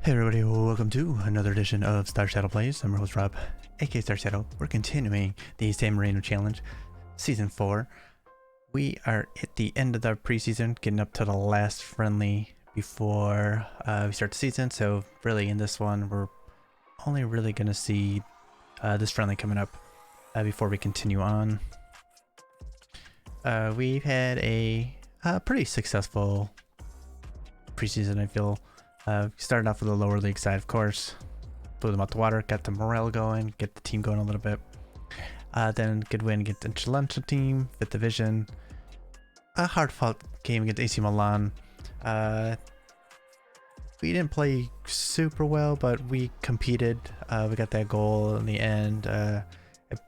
Hey everybody, welcome to another edition of Star Shadow Plays. I'm your host Rob, aka Star Shadow. We're continuing the San Marino Challenge, Season 4. We are at the end of the preseason, getting up to the last friendly before we start the season. So really in this one, we're only really going to see this friendly coming up before we continue on. We've had a pretty successful preseason, I feel. Started off with the lower league side, of course. Blew them out the water, got the morale going, get the team going a little bit. Then good win against the Cesena team, 5th division. A hard fought game against AC Milan. We didn't play super well, but we competed. We got that goal in the end. It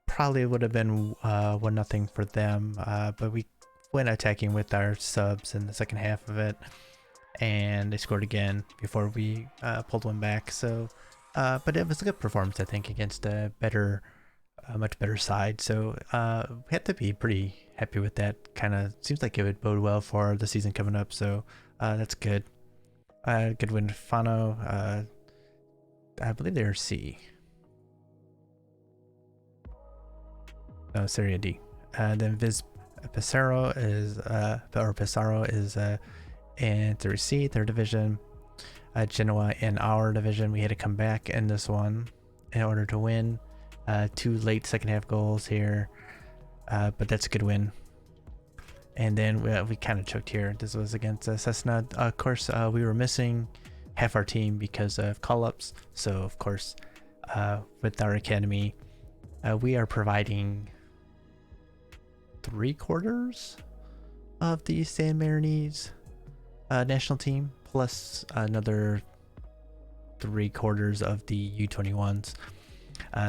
probably would have been 1-0 for them, but we went attacking with our subs in the second half of it. And they scored again before we pulled one back. So, but it was a good performance, I think, against a better, much better side. So we have to be pretty happy with that. Kind of seems like it would bode well for the season coming up. So that's good. Good win, Fano. I believe they're C. No, Serie D. Then Pissarro is and Serie C, 3rd division. Genoa in our division. We had to come back in this one in order to win. 2 late second half goals here, but that's a good win. And then we kind of choked here. This was against Cesena. Of course, we were missing half our team because of call-ups. So of course, with our academy, we are providing 3/4 of the San Marinese national team, plus another 3/4 of the U21s.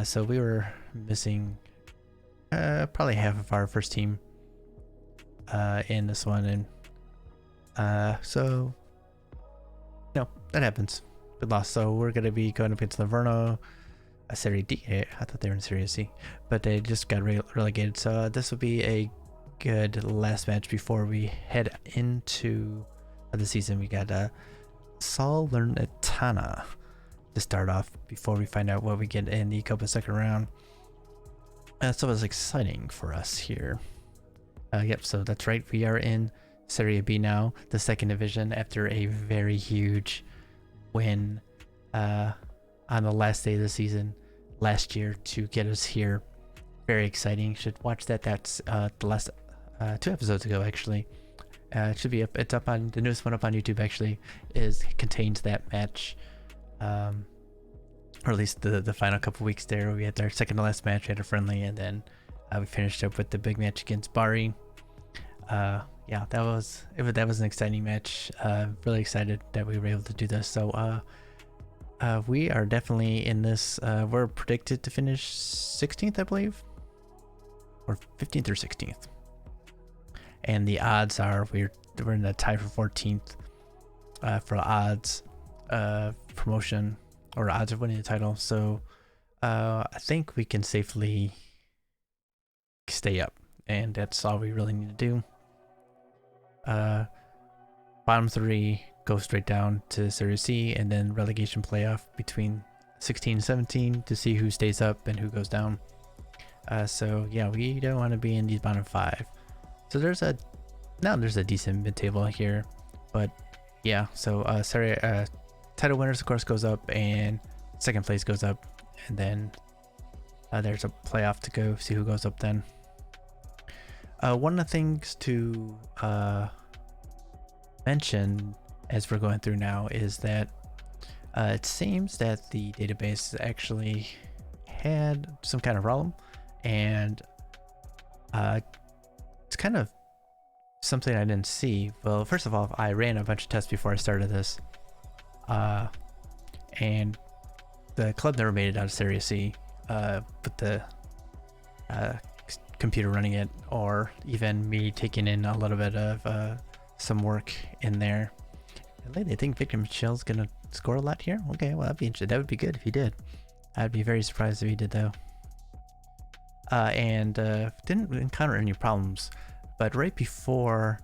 So we were missing probably half of our first team in this one, and so that happens. We lost, so we're gonna be going up against Livorno, a Serie D. I thought they were in Serie C, but they just got relegated. So this will be a good last match before we head into the season. We got Salernitana to start off before we find out what we get in the Copa second round. So it's exciting for us here. Yep, so that's right. We are in Serie B now, the 2nd division, after a very huge win on the last day of the season last year to get us here. Very exciting. Should watch that. That's the last 2 episodes ago, actually. It should be up. It's up on the newest one up on YouTube. Actually, contains that match, or at least the final couple weeks there. We had our second to last match. We had a friendly, and then we finished up with the big match against Bari. Yeah, that was an exciting match. Really excited that we were able to do this. So we are definitely in this. We're predicted to finish 16th, I believe, or 15th or 16th. And the odds are we're in the tie for 14th for odds promotion, or odds of winning the title. So I think we can safely stay up, and that's all we really need to do. Bottom 3 go straight down to Serie C, and then relegation playoff between 16 and 17 to see who stays up and who goes down. So yeah, we don't want to be in these bottom 5. So there's a decent mid-table here, but yeah. So title winners of course goes up, and second place goes up, and then there's a playoff to go see who goes up then. One of the things to mention as we're going through now is that it seems that the database actually had some kind of problem, and it's kind of something I didn't see. Well, first of all, I ran a bunch of tests before I started this, and the club never made it out of Serie C, but the computer running it, or even me taking in a little bit of some work in there. They think Victor Michel's gonna score a lot here. Okay, well, that'd be interesting. That would be good if he did. I'd be very surprised if he did, though. And didn't encounter any problems, but right before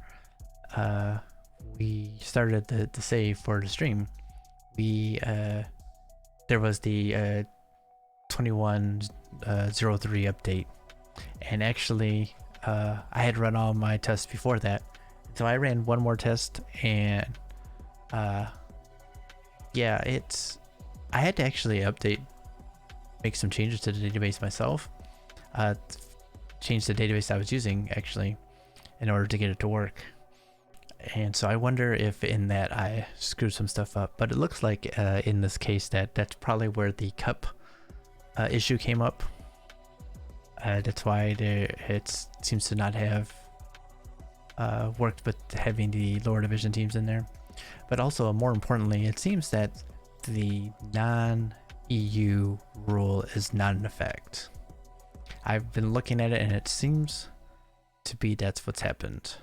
we started the save for the stream, we there was the 2103 update, and actually I had run all my tests before that, so I ran one more test, and yeah, I had to actually make some changes to the database myself, change the database I was using actually in order to get it to work. And so I wonder if in that I screwed some stuff up, but it looks like in this case that's probably where the cup issue came up. That's why it seems to not have worked with having the lower division teams in there. But also, more importantly, it seems that the non-EU rule is not in effect. I've been looking at it, and it seems to be that's what's happened.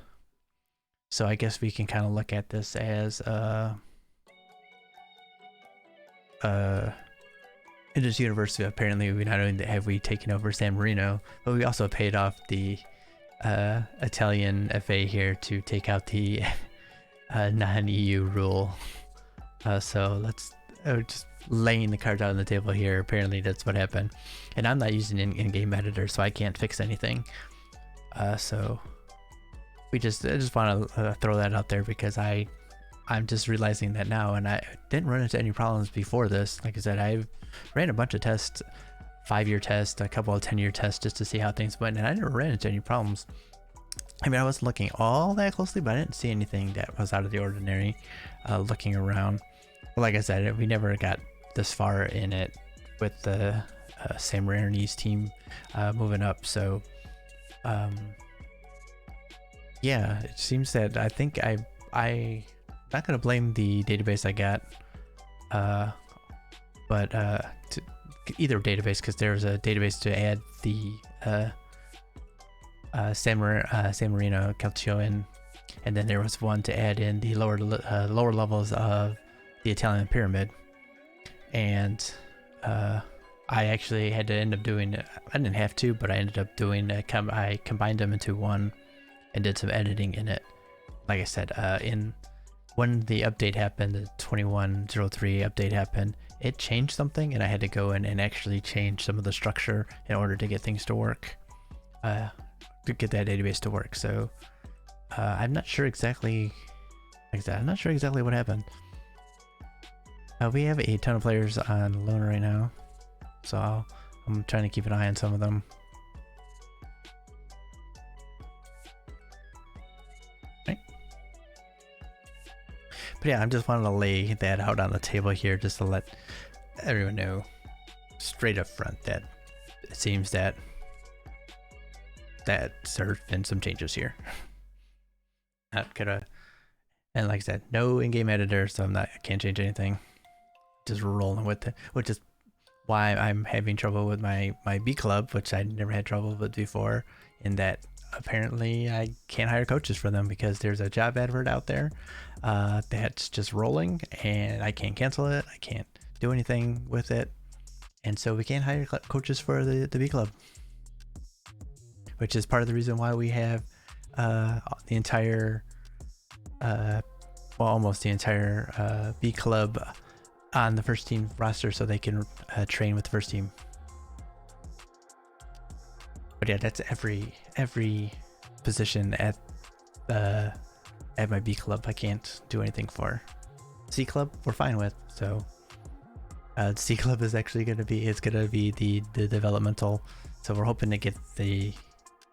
So I guess we can kind of look at this as in this universe, apparently we not only have we taken over San Marino, but we also paid off the Italian FA here to take out the non-EU rule. So let's just laying the cards out on the table here. Apparently that's what happened, and I'm not using an in-game editor, so I can't fix anything. So I just want to throw that out there because I'm just realizing that now, and I didn't run into any problems before this. Like I said, I ran a bunch of tests, 5-year tests, a couple of 10-year tests just to see how things went, and I never ran into any problems. I mean, I wasn't looking all that closely, but I didn't see anything that was out of the ordinary looking around. But like I said, we never got this far in it with the San Marino's team moving up. So yeah, it seems that I think I'm not gonna blame the database I got, but to either database, because there's a database to add the San Marino Calcio in, and then there was one to add in the lower levels of the Italian pyramid, and I actually had to end up doing, I didn't have to, but I ended up doing I combined them into one and did some editing in it. Like I said, when the update happened, the 2103 update happened, it changed something, and I had to go in and actually change some of the structure in order to get things to work, to get that database to work. So I'm not sure exactly, like that, I'm not sure exactly what happened. We have a ton of players on loan right now, so I'm trying to keep an eye on some of them. But yeah, I just wanted to lay that out on the table here just to let everyone know straight up front that it seems that there have been some changes here. Not gonna, and like I said, no in-game editor, so I can't change anything. Just rolling with it, which is why I'm having trouble with my B club, which I never had trouble with before, in that apparently I can't hire coaches for them because there's a job advert out there that's just rolling, and I can't cancel it, I can't do anything with it, and so we can't hire coaches for the B club, which is part of the reason why we have the entire well, almost the entire B club on the first team roster, so they can train with the first team. But yeah, that's every position at my B club I can't do anything for. C club we're fine with. So C club is actually gonna be the developmental. So we're hoping to get the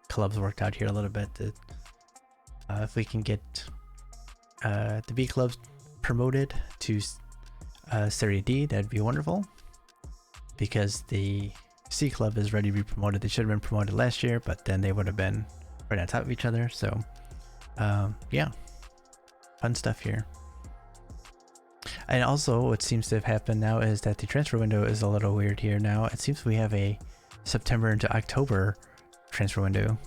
clubs worked out here a little bit. If we can get the B clubs promoted to Serie D, that'd be wonderful, because the C club is ready to be promoted. They should have been promoted last year, but then they would have been right on top of each other. So yeah, fun stuff here. And also what seems to have happened now is that the transfer window is a little weird here now. It seems we have a September into October transfer window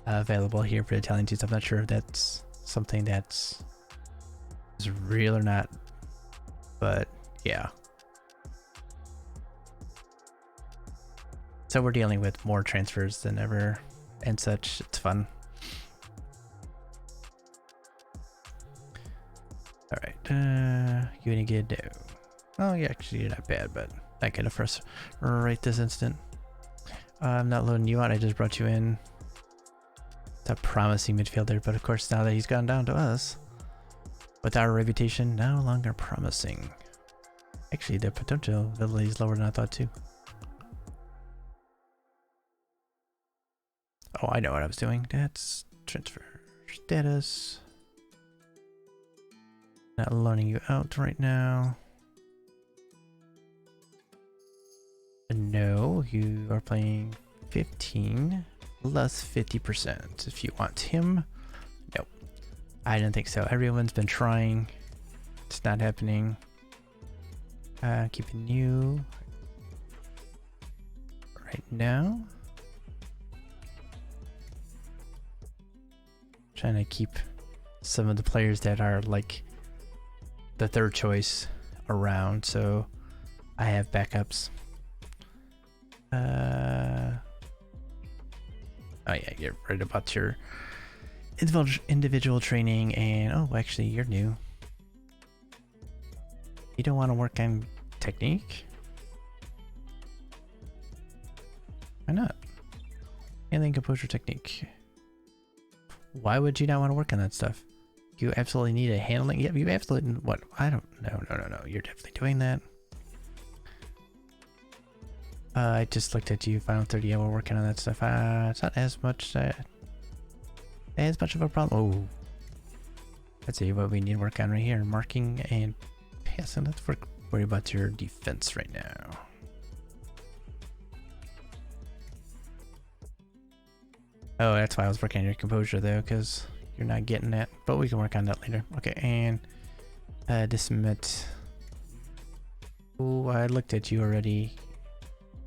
available here for the Italian teams. I'm not sure if that's something that's real or not, but yeah. So we're dealing with more transfers than ever and such. It's fun. All right, you any good? No. Oh, yeah, actually, you're not bad, but not good for us right this instant. I'm not loading you out. I just brought you in. It's a promising midfielder, but of course, now that he's gone down to us, with our reputation no longer promising. Actually, the potential ability is lower than I thought too. Oh, I know what I was doing. That's transfer status. Not loaning you out right now. No, you are playing 15 plus 50%. If you want him, nope. I don't think so. Everyone's been trying. It's not happening. Keeping you right now. Trying to keep some of the players that are like the third choice around, so I have backups. Oh yeah, you're right about your individual training, and oh, actually, you're new. You don't want to work on technique? Why not? Handling composure technique. Why would you not want to work on that stuff? You absolutely need a handling. Yeah, you absolutely. What? I don't. No. You're definitely doing that. I just looked at you. Final 30. Yeah, we're working on that stuff. It's not as much of a problem. Oh, let's see what we need to work on right here. Marking and passing. Let's worry about your defense right now. Oh, that's why I was working on your composure though, because you're not getting that. But we can work on that later. Okay, and dismit. Oh, I looked at you already.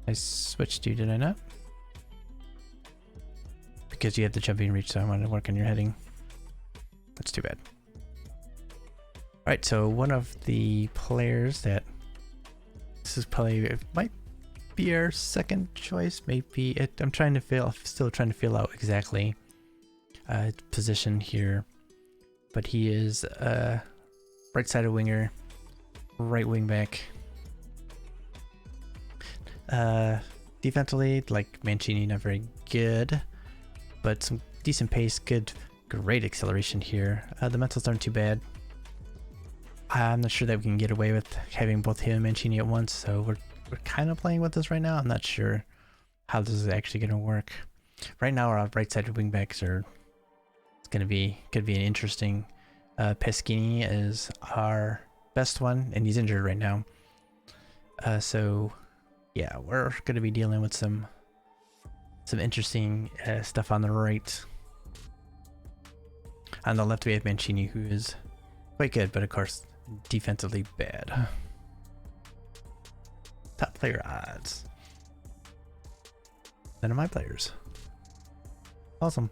I switched you, did I not? Because you have the jumping reach, so I wanted to work on your heading. That's too bad. Alright, so one of the players that this is probably, it might be our second choice, maybe it, I'm still trying to feel out exactly position here, but he is right sided winger, right wing back. Defensively, like Mancini, not very good, but some decent pace, great acceleration here. The mentals aren't too bad. I'm not sure that we can get away with having both him and Mancini at once, so we're kind of playing with this right now. I'm not sure how this is actually going to work. Right now, our right-sided wingbacks could be an interesting. Peschini is our best one, and he's injured right now. So yeah, we're going to be dealing with some interesting stuff on the right. On the left, we have Mancini, who is quite good, but of course, defensively bad. Top player odds. None of my players. Awesome.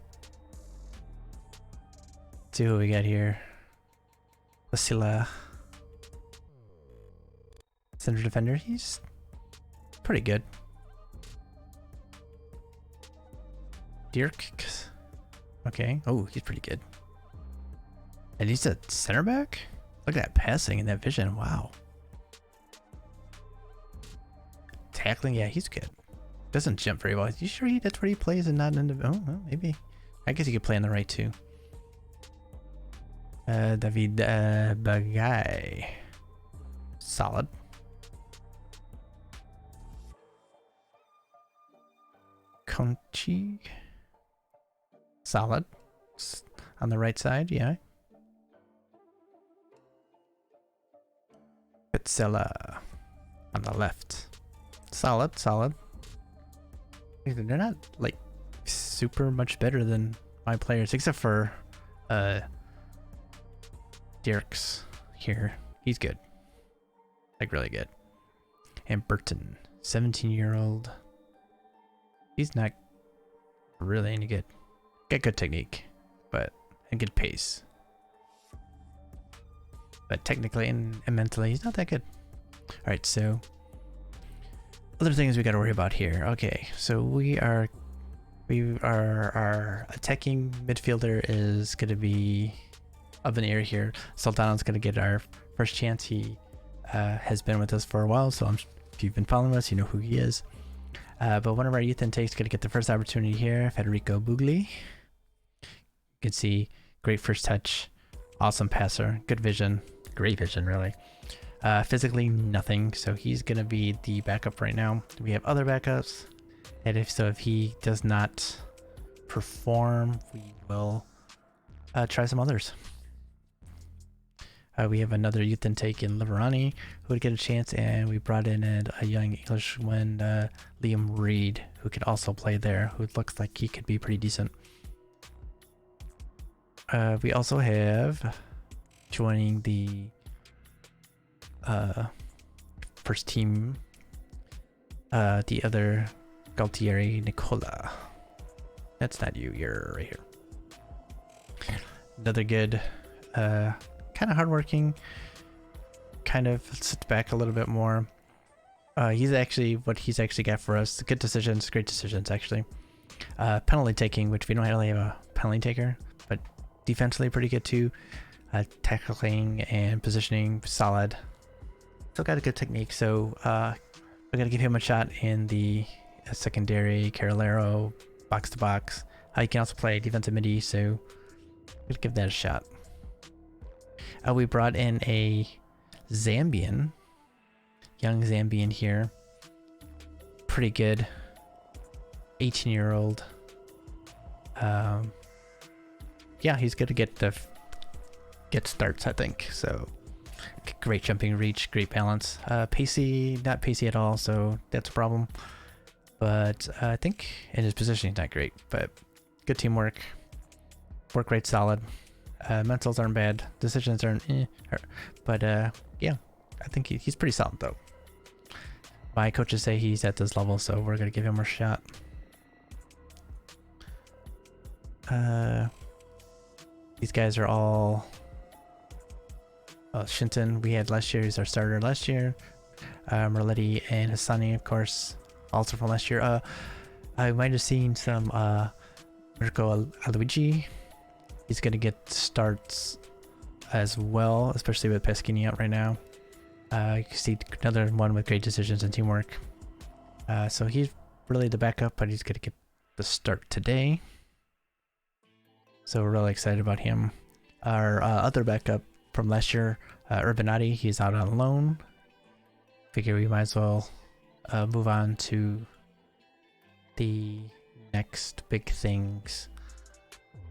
Let's see who we got here. Vasila. Center defender. He's pretty good. Dirk. Okay. Oh, he's pretty good. And he's a center back? Look at that passing and that vision. Wow. Tackling, yeah, he's good. Doesn't jump very well. You sure that's where he plays and not in the... Oh, well, maybe. I guess he could play on the right too. David Bagay. Solid. Conchi. Solid. On the right side, yeah. Pizzella on the left. Solid. They're not like super much better than my players, except for Dirks here. He's good. Like really good. And Burton, 17-year-old. He's not really any good. Got good technique, and good pace. But technically and mentally, he's not that good. Alright, so other things we got to worry about here. Okay, so our attacking midfielder is going to be up in the air here. Sultano's going to get our first chance. He has been with us for a while, so if you've been following us, you know who he is. But one of our youth intakes going to get the first opportunity here, Federico Bugli. You can see great first touch, awesome passer, good vision, great vision really. Physically nothing, so he's going to be the backup right now. We have other backups, and if he does not perform, we will try some others. We have another youth intake in Liverani who would get a chance, and we brought in a young Englishman, Liam Reed, who could also play there, who looks like he could be pretty decent. We also have joining the first team, the other Galtieri Nicola. That's not you, you're right here. Another good, kind of hardworking, kind of sits back a little bit more. He's actually got for us, good decisions, great decisions actually. Penalty taking, which we don't really have a penalty taker, but defensively pretty good too. Tackling and positioning solid. Still got a good technique, so we're gonna give him a shot in the secondary, Carolero, box to box. He can also play defensive midi, so we're gonna give that a shot. We brought in a Zambian, young Zambian here. Pretty good, 18-year-old. Yeah, he's gonna get starts, I think. So great jumping reach, great balance. Pacey, not pacey at all, so that's a problem. But I think in his positioning, not great, but good teamwork. Work rate solid. Mentals aren't bad. Decisions aren't but yeah, I think he's pretty solid though. My coaches say he's at this level, so we're gonna give him a shot. These guys are all Shinton we had last year. He's our starter last year. Merletti and Hassani, of course, also from last year. I might have seen some Mirko Aloigi. He's gonna get starts as well, especially with Peschini out right now. You can see another one with great decisions and teamwork. So he's really the backup, but he's gonna get the start today. So we're really excited about him. Our other backup from last year, Urbanati, he's out on loan. Figure we might as well move on to the next big things.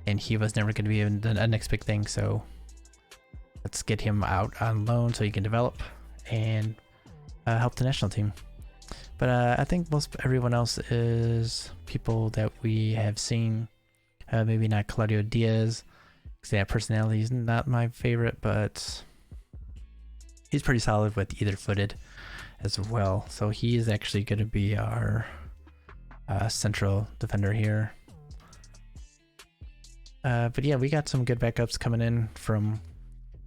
And he was never going to be the next big thing, so let's get him out on loan so he can develop and help the national team. But I think everyone else is people that we have seen. Maybe not Claudio Diaz, because that personality is not my favorite, but he's pretty solid with either footed as well. So he is actually going to be our central defender here. But yeah, we got some good backups coming in from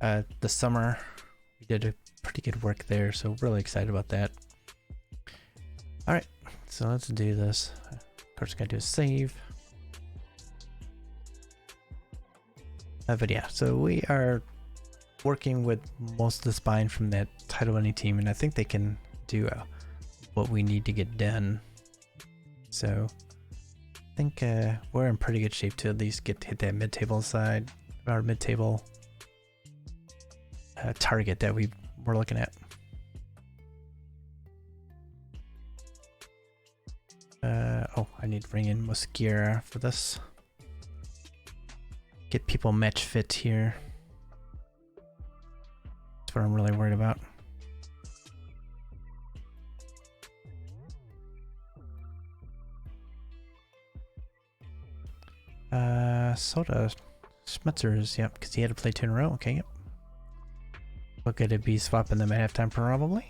the summer. We did a pretty good work there, so really excited about that. All right, so let's do this. Of course, gotta do a save. But yeah, so we are working with most of the spine from that title winning team, and I think they can do what we need to get done. So I think we're in pretty good shape to at least hit that mid-table side, our mid-table target that we're looking at. Oh, I need to bring in Mosquera for this. Get people match fit here. That's what I'm really worried about. Soda Schmetzers, yep, because he had to play 2 in a row. Okay, yep. What could it be swapping them at halftime probably?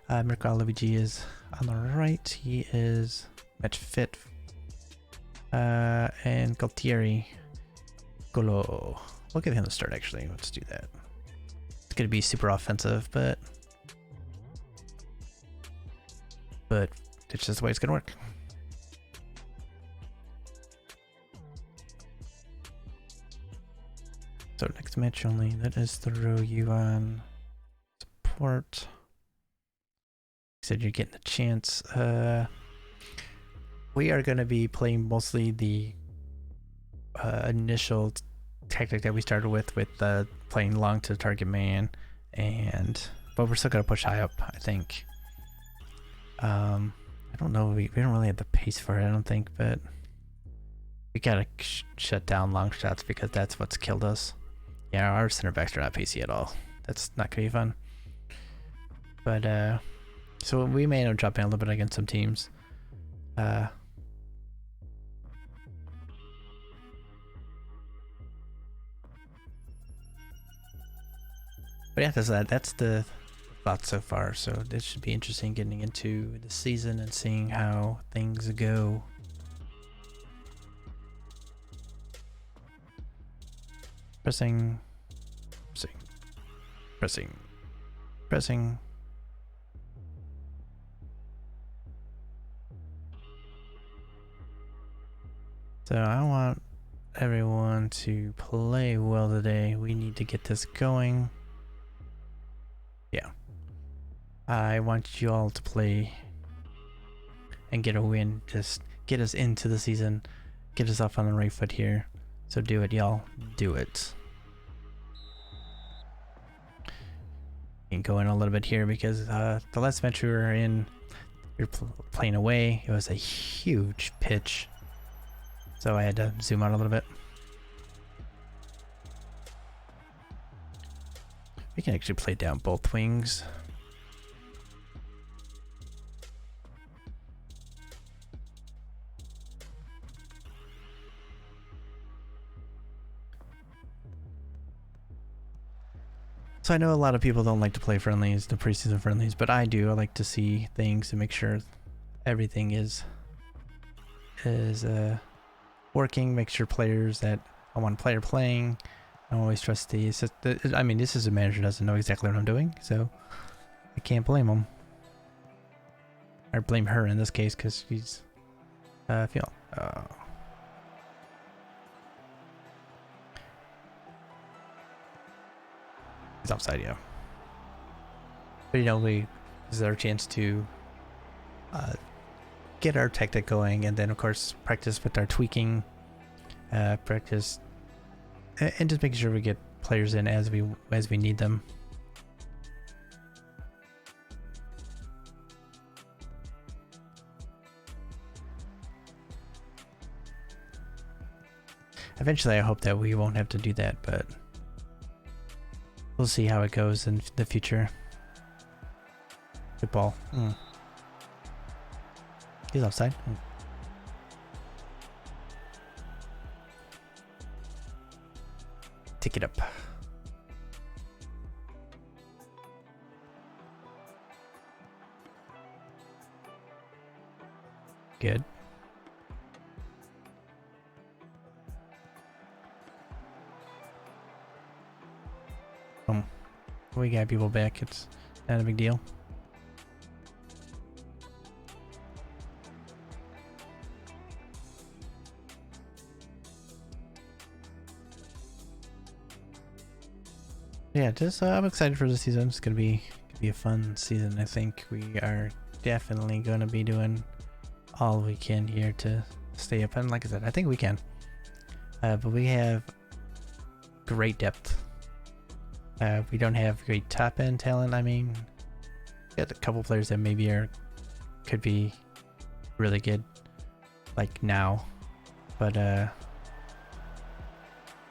Mirko Luigi is on the right. He is match fit. And Galtieri Golo. We'll give him the start actually. Let's do that. It's gonna be super offensive, but it's just the way it's gonna work. So next match only, that is throw you on support. Said you're getting a chance. We are going to be playing mostly the initial tactic that we started with playing long to the target man, but we're still going to push high up, I think. I don't know, we don't really have the pace for it, I don't think, but we gotta shut down long shots because that's what's killed us. Yeah, our center backs are not pacey at all. That's not gonna be fun. But so we may end up dropping a little bit against some teams. But yeah, that's the thought so far. So this should be interesting getting into the season and seeing how things go. Pressing. So I want everyone to play well today. We need to get this going. Yeah. I want you all to play and get a win. Just get us into the season. Get us off on the right foot here. So do it, y'all. Do it. You can go in a little bit here because the last match we were in, we were playing away. It was a huge pitch. So I had to zoom out a little bit. We can actually play down both wings. So I know a lot of people don't like to play friendlies, the preseason friendlies, but I do. I like to see things and make sure everything is working. Make sure players that I want a player playing. I always trust I mean, this is a manager doesn't know exactly what I'm doing, so I can't blame him. Or blame her in this case because she's feeling. He's offside, yeah. But you know, this is our chance to get our tactic going, and then of course practice with our tweaking, practice, and just making sure we get players in as we need them. Eventually, I hope that we won't have to do that, but we'll see how it goes in the future. Good ball. He's offside. Take it up. Good. We got people back. It's not a big deal. Yeah, just I'm excited for the season. It's gonna be a fun season. I think we are definitely gonna be doing all we can here to stay up. And like I said, I think we can. But we have great depth. We don't have great top end talent. I mean, we got a couple players that maybe could be really good, like now. But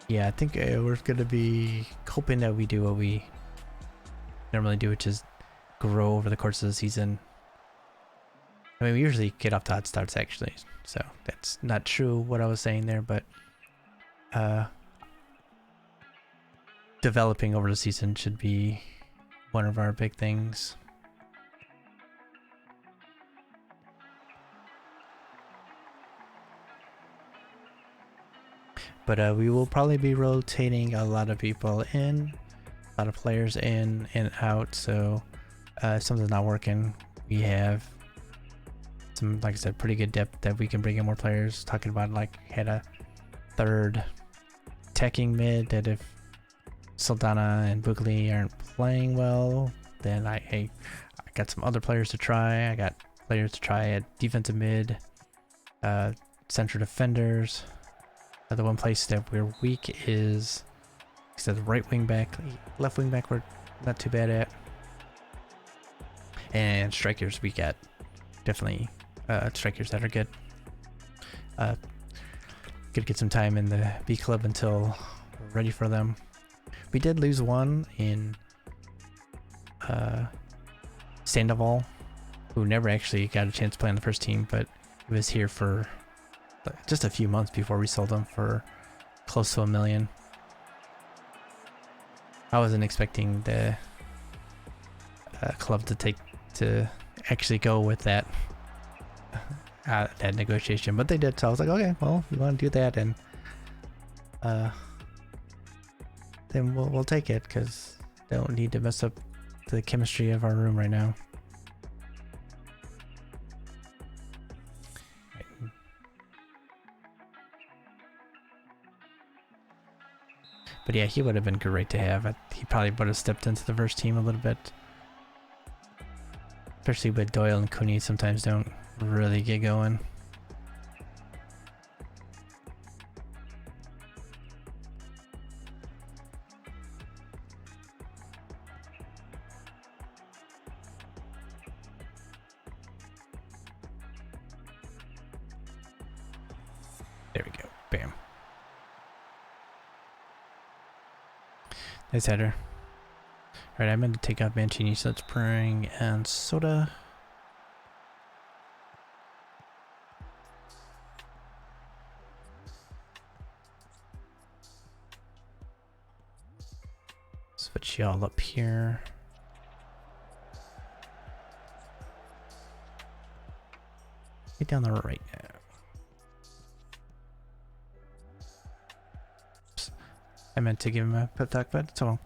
yeah, I think we're gonna be hoping that we do what we normally do, which is grow over the course of the season. I mean, we usually get off to hot starts actually, so that's not true what I was saying there, but developing over the season should be one of our big things. But we will probably be rotating a lot of people in, a lot of players in and out. So if something's not working, we have some, like I said, pretty good depth that we can bring in more players. Talking about like had a third attacking mid that if Saldana and Bugli aren't playing well, then I got some other players to try. I got players to try at defensive mid, central defenders. The one place that we're weak is, he says, right wing back, left wing back we're not too bad at. And strikers, we got definitely strikers that are good. Could get some time in the B club until we're ready for them. We did lose one in Sandoval, who never actually got a chance to play on the first team, but he was here for just a few months before we sold him for close to $1 million. I wasn't expecting the club to actually go with that that negotiation, but they did. So I was like, okay, well, you want to do that, and then we'll take it, because don't need to mess up the chemistry of our room right now. But yeah, he would have been great to have. He probably would have stepped into the first team a little bit. Especially with Doyle and Cooney, sometimes don't really get going. There we go. Bam. Nice header. Alright, I meant to take out Mancini, so let's bring and Soda. Switch y'all up here. Get down the right now. Oops. I meant to give him a pep talk, but it's all.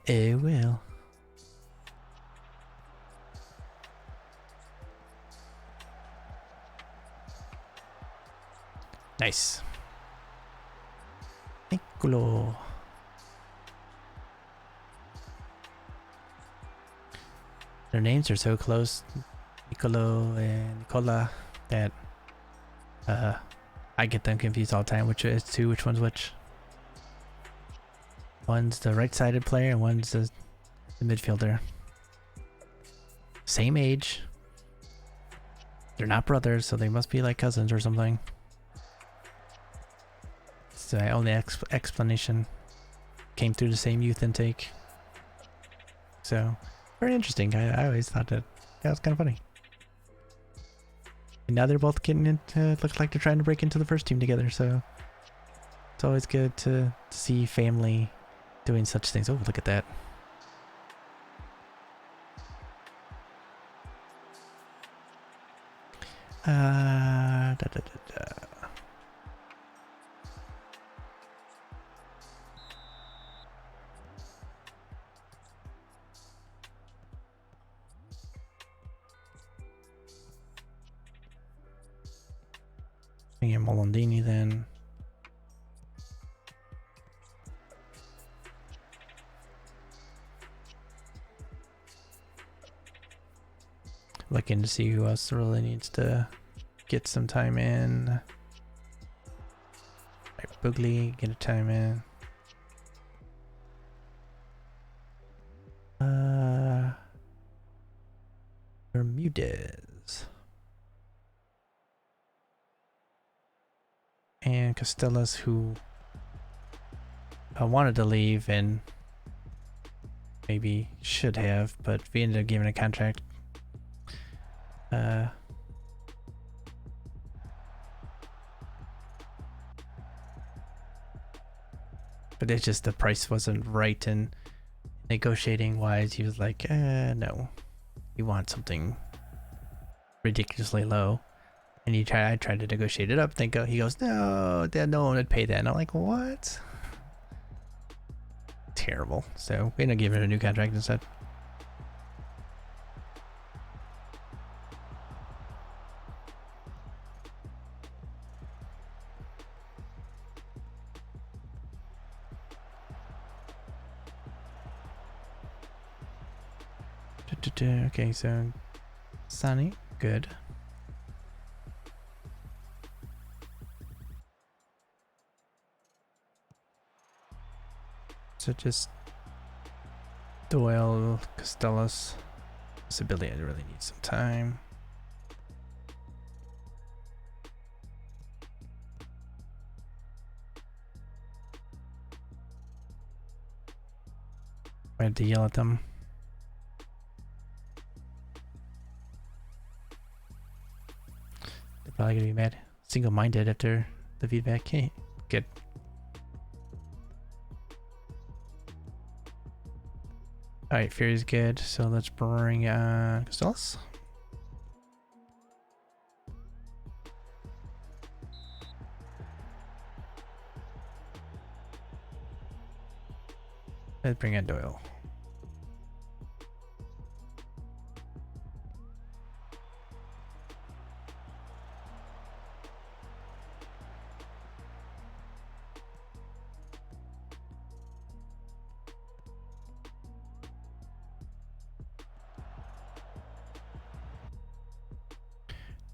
It will. Nice. Nicolo. Their names are so close, Nicolo and Nicola, that I get them confused all the time. Which one's which? One's the right-sided player and one's the midfielder. Same age. They're not brothers, so they must be like cousins or something. It's my only explanation. Came through the same youth intake. So, very interesting. I always thought that was kind of funny. And now they're both getting into, looks like they're trying to break into the first team together, so it's always good to see family doing such things. Oh, look at that. Bring in Molandini then. Looking to see who else really needs to get some time in. Right, Boogly, get a time in. Bermudez. And Costellas, who wanted to leave and maybe should have, but we ended up giving a contract. But it's just the price wasn't right, and negotiating wise, he was like, no, you want something ridiculously low. And I tried to negotiate it up. He goes, no, no one would pay that. And I'm like, what? Terrible. So we ended up giving it a new contract instead. Okay, so sunny, good. So just Doyle, Costellos. This ability I really need some time. I had to yell at them. They're probably gonna be mad. Single-minded after the feedback. Okay, good. Alright, Fury's good, so let's bring Costellos. Let's bring in Doyle.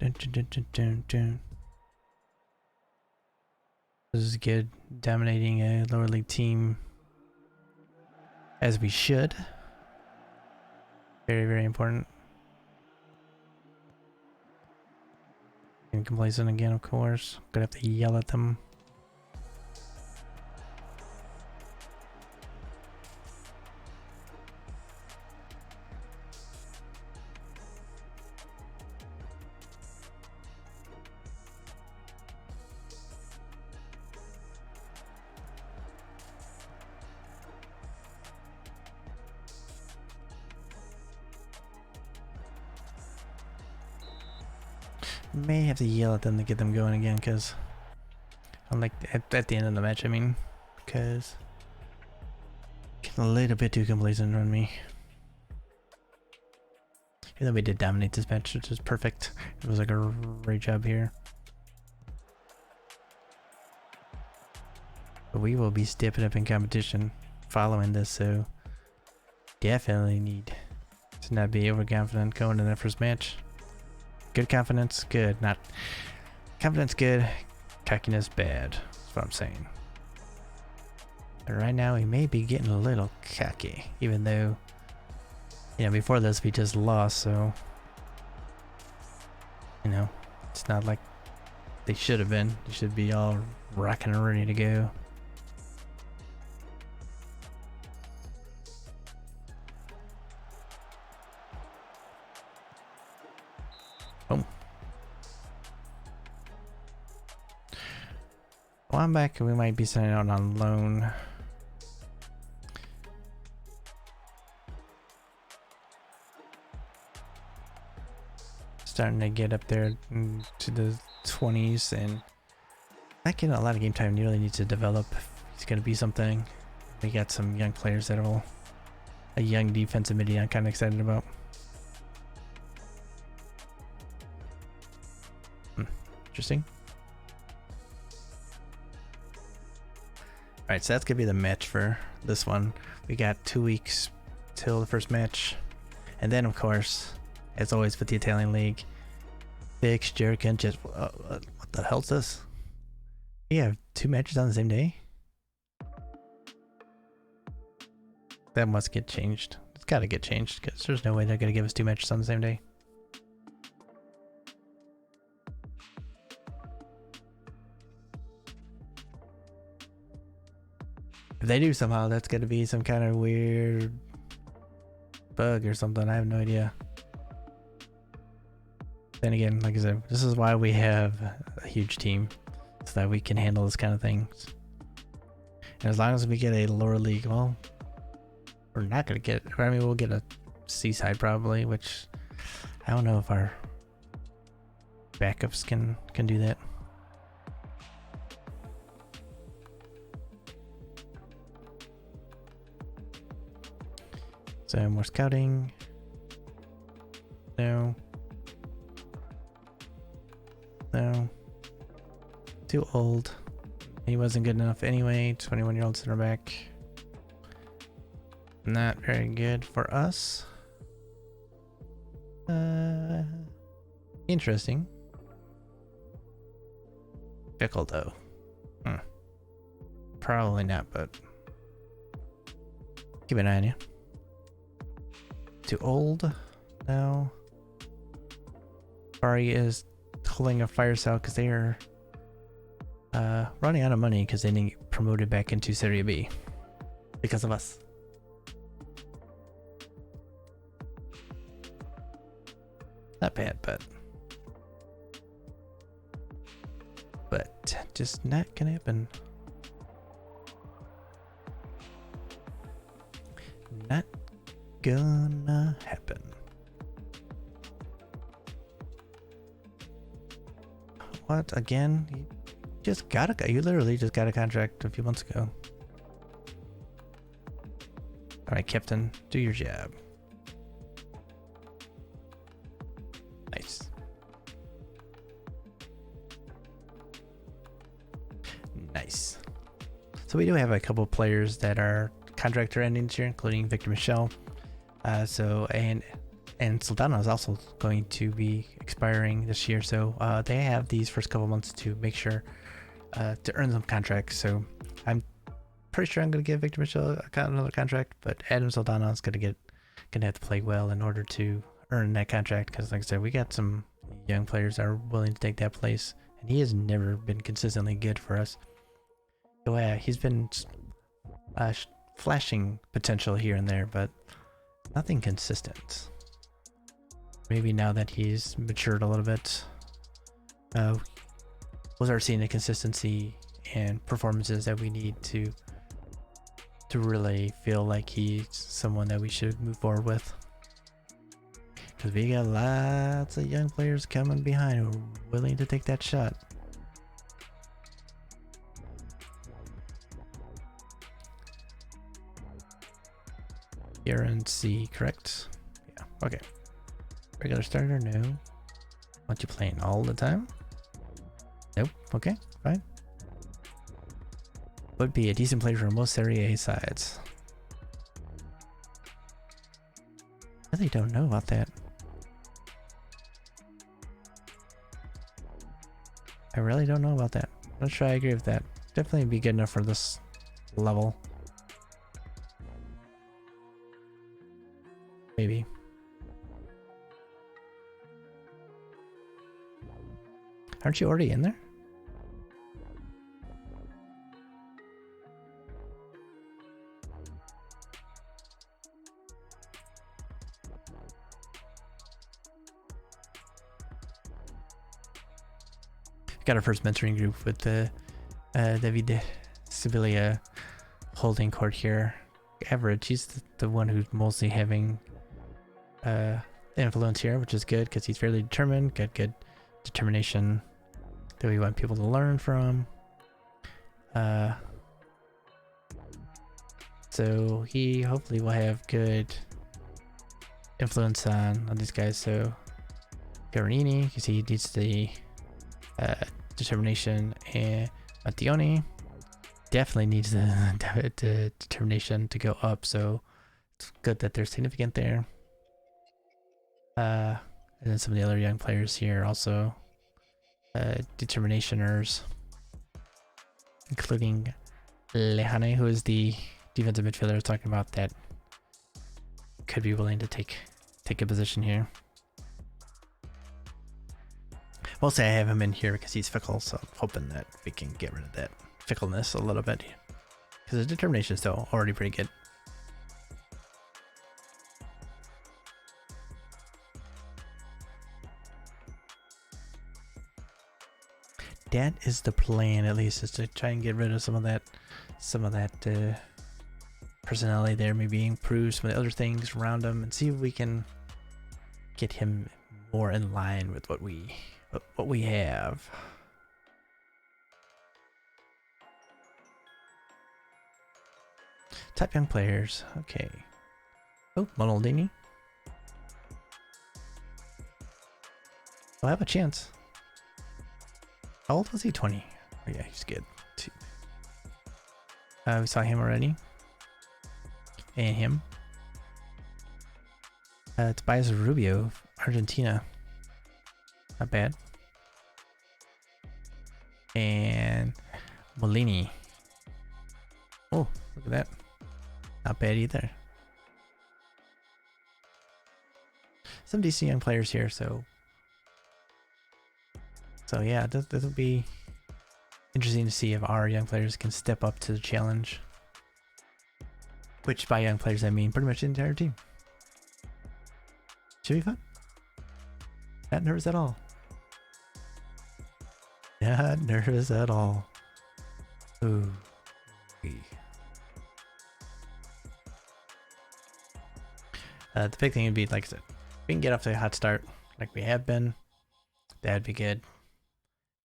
Dun, dun, dun, dun, dun, dun. This is good. Dominating a lower league team as we should. Very, very important. And complacent again, of course. Gonna have to yell at them. May have to yell at them to get them going again, because I'm like at the end of the match, I mean, because getting a little bit too complacent on me. Even though we did dominate this match, which is perfect. It was like a great job here. But we will be stepping up in competition following this, so definitely need to not be overconfident going into that first match. Good confidence, good. Not confidence, good. Cockiness, bad. That's what I'm saying. But right now, we may be getting a little cocky, even though, you know, before this we just lost. So, you know, it's not like they should have been. They should be all rocking and ready to go. Boom. Well, I'm back. We might be sending out on loan. Starting to get up there to the 20s, and not getting a lot of game time. He really needs to develop. He's going to be something. We got some young players that will. A young defensive midi I'm kind of excited about. Interesting. Alright, so that's gonna be the match for this one. We got 2 weeks till the first match. And then, of course, as always with the Italian League, Fix, Jerican, just what the hell's this? We have 2 matches on the same day? That must get changed. It's gotta get changed, because there's no way they're gonna give us 2 matches on the same day. If they do somehow, that's gonna be some kind of weird bug or something. I have no idea. Then again, like I said, this is why we have a huge team, so that we can handle this kind of things. And as long as we get a lower league, well, we're not gonna get. I mean, we'll get a seaside probably, which I don't know if our backups can do that. So more scouting. No. No. Too old. He wasn't good enough anyway. 21-year-old center back. Not very good for us. Interesting. Fickle though. Probably not, but keep an eye on you. Too old now. Bari is holding a fire sale because they are running out of money because they didn't get promoted back into Serie B because of us. Not bad, but just not gonna happen. Not gonna happen. What again? You literally just got a contract a few months ago. All right, Captain, do your job. Nice. Nice. So we do have a couple players that are contract are ending this year, including Victor Michel. And Soldano is also going to be expiring this year. So they have these first couple months to make sure to earn some contracts. So I'm pretty sure I'm going to give Victor Michel another contract, but Adam Soldano is gonna have to play well in order to earn that contract. Because like I said, we got some young players that are willing to take that place, and he has never been consistently good for us. So he's been flashing potential here and there, but nothing consistent. Maybe now that he's matured a little bit, we'll start seeing the consistency and performances that we need to really feel like he's someone that we should move forward with. Because we got lots of young players coming behind who are willing to take that shot. RNC, correct? Yeah, okay. Regular starter, no. Want you playing all the time? Nope, okay, fine. Would be a decent player for most Serie A sides. I really don't know about that. I really don't know about that. I'm not sure I agree with that. Definitely be good enough for this level. Maybe. Aren't you already in there? Got our first mentoring group with David Sibilia holding court here. Average, he's the one who's mostly having influence here, which is good because he's fairly determined, got good determination that we want people to learn from. So he hopefully will have good influence on these guys. So Garini, because he needs the determination, and Mattioni definitely needs the determination to go up. So it's good that they're significant there. And then some of the other young players here also determinationers, including Lehane, who is the defensive midfielder I was talking about that could be willing to take a position here. Mostly I have him in here because he's fickle, so I'm hoping that we can get rid of that fickleness a little bit, because his determination is still already pretty good. That is the plan, at least, is to try and get rid of some of that personality there, maybe improve some of the other things around him, and see if we can get him more in line with what we have. Top young players, okay. Oh, Monaldini. I'll have a chance. How old was he? 20. Oh yeah, he's good. We saw him already. And him. Tobias Rubio Argentina. Not bad. And Molini. Oh, look at that. Not bad either. Some decent young players here, so yeah, this will be interesting to see if our young players can step up to the challenge. Which by young players I mean pretty much the entire team. Should be fun. Not nervous at all. Not nervous at all. Ooh. The big thing would be, like I said, if we can get off to a hot start like we have been, that'd be good.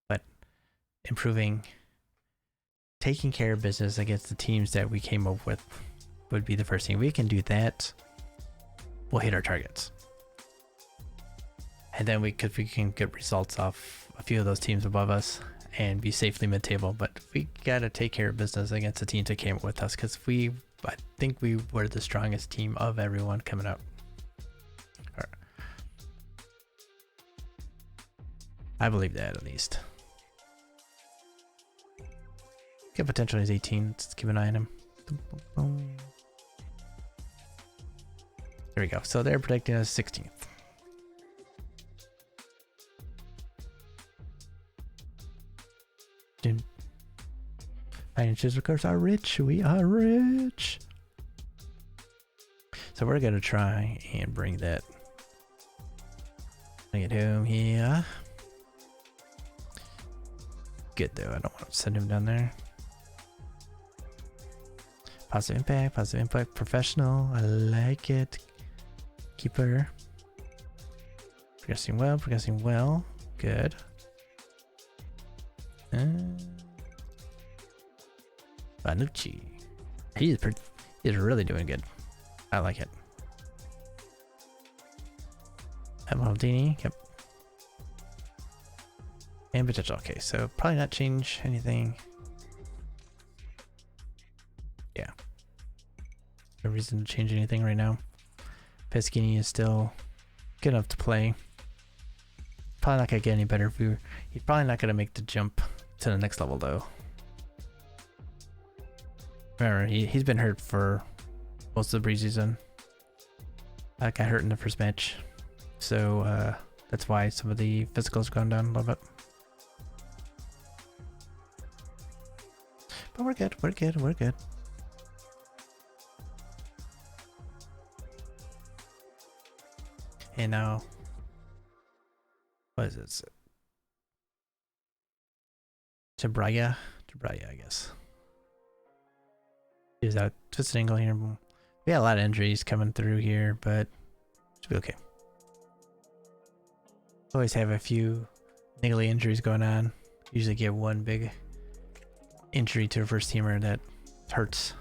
But improving, taking care of business against the teams that we came up with would be the first thing. If we can do that, we'll hit our targets. And then we can get results off a few of those teams above us and be safely mid-table. But we gotta take care of business against the teams that came up with us, because I think we were the strongest team of everyone coming up. Right. I believe that, at least. Get potential. He's 18. Let's keep an eye on him. Boom, boom, boom. There we go. So they're predicting us 16th. Financials, of course, are rich. We are rich. So we're gonna try and bring that. Bring it home here. Good though. I don't want to send him down there. Positive impact. Positive impact. Professional. I like it. Keeper. Progressing well. Progressing well. Good. Vanucci. He's really doing good. I like it. Maldini. Yep. And potential. Okay, so probably not change anything. Yeah. No reason to change anything right now. Peschini is still good enough to play. Probably not gonna get any better. He's probably not gonna make the jump to the next level though. Remember, he's been hurt for most of the preseason. Got hurt in the first match, so that's why some of the physicals gone down a little bit. But we're good. We're good. We're good. And now, what is this? Tabraya, I guess. Is that twisted angle here? We got a lot of injuries coming through here, but it should be okay. Always have a few niggly injuries going on. Usually get one big injury to a first teamer that hurts,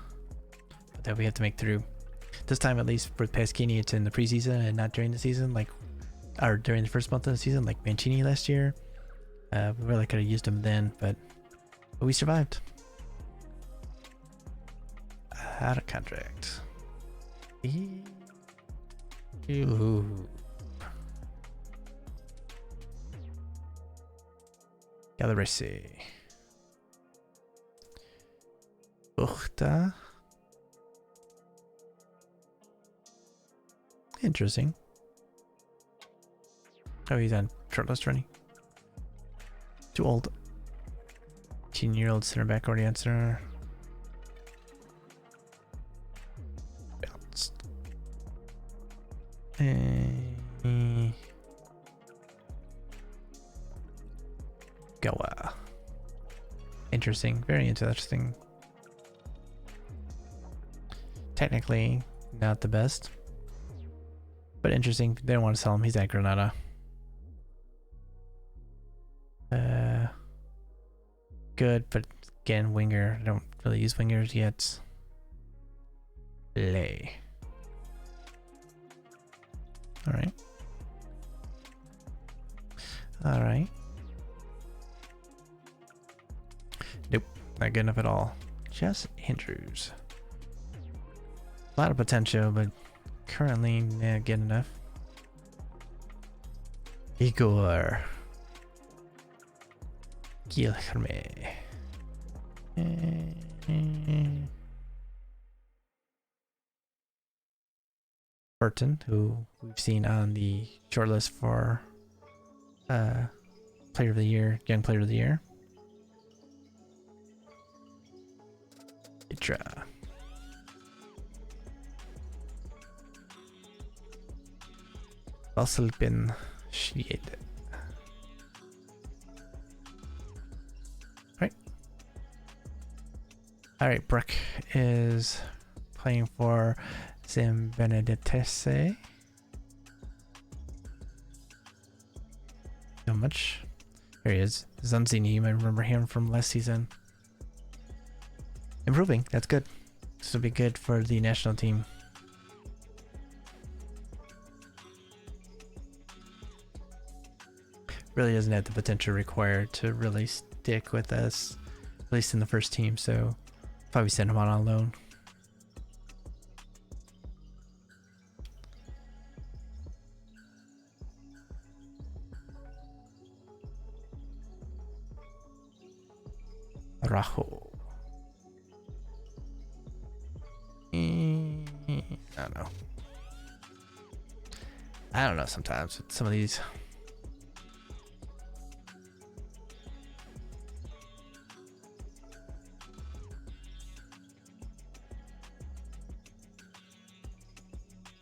but that we have to make through. This time, at least with Peschini, it's in the preseason and not during the season, or during the first month of the season, like Mancini last year. We really could have used him then, but we survived. Out of contract. Ooh. Galarese. Buchta. Interesting. Oh, he's on shortlist running. Too old. 18-year-old center back already on center. Bounced. Goa. Interesting. Very interesting. Technically, not the best. But interesting. They don't want to sell him. He's at Granada. Good, but again, winger. I don't really use wingers yet. Lay. Alright. Alright. Nope. Not good enough at all. Just Andrews. A lot of potential, but currently not good enough. Igor Guilherme. Burton, who we've seen on the shortlist for Player of the Year, Young Player of the Year. Itra. Vasselbin Schmied. Right. Alright, Brooke is playing for San Benedetese. Not much. There he is. Zanzini, you might remember him from last season. Improving, that's good. This will be good for the national team. Really doesn't have the potential required to really stick with us, at least in the first team, so probably send him on loan. Rajo. I don't know sometimes with some of these.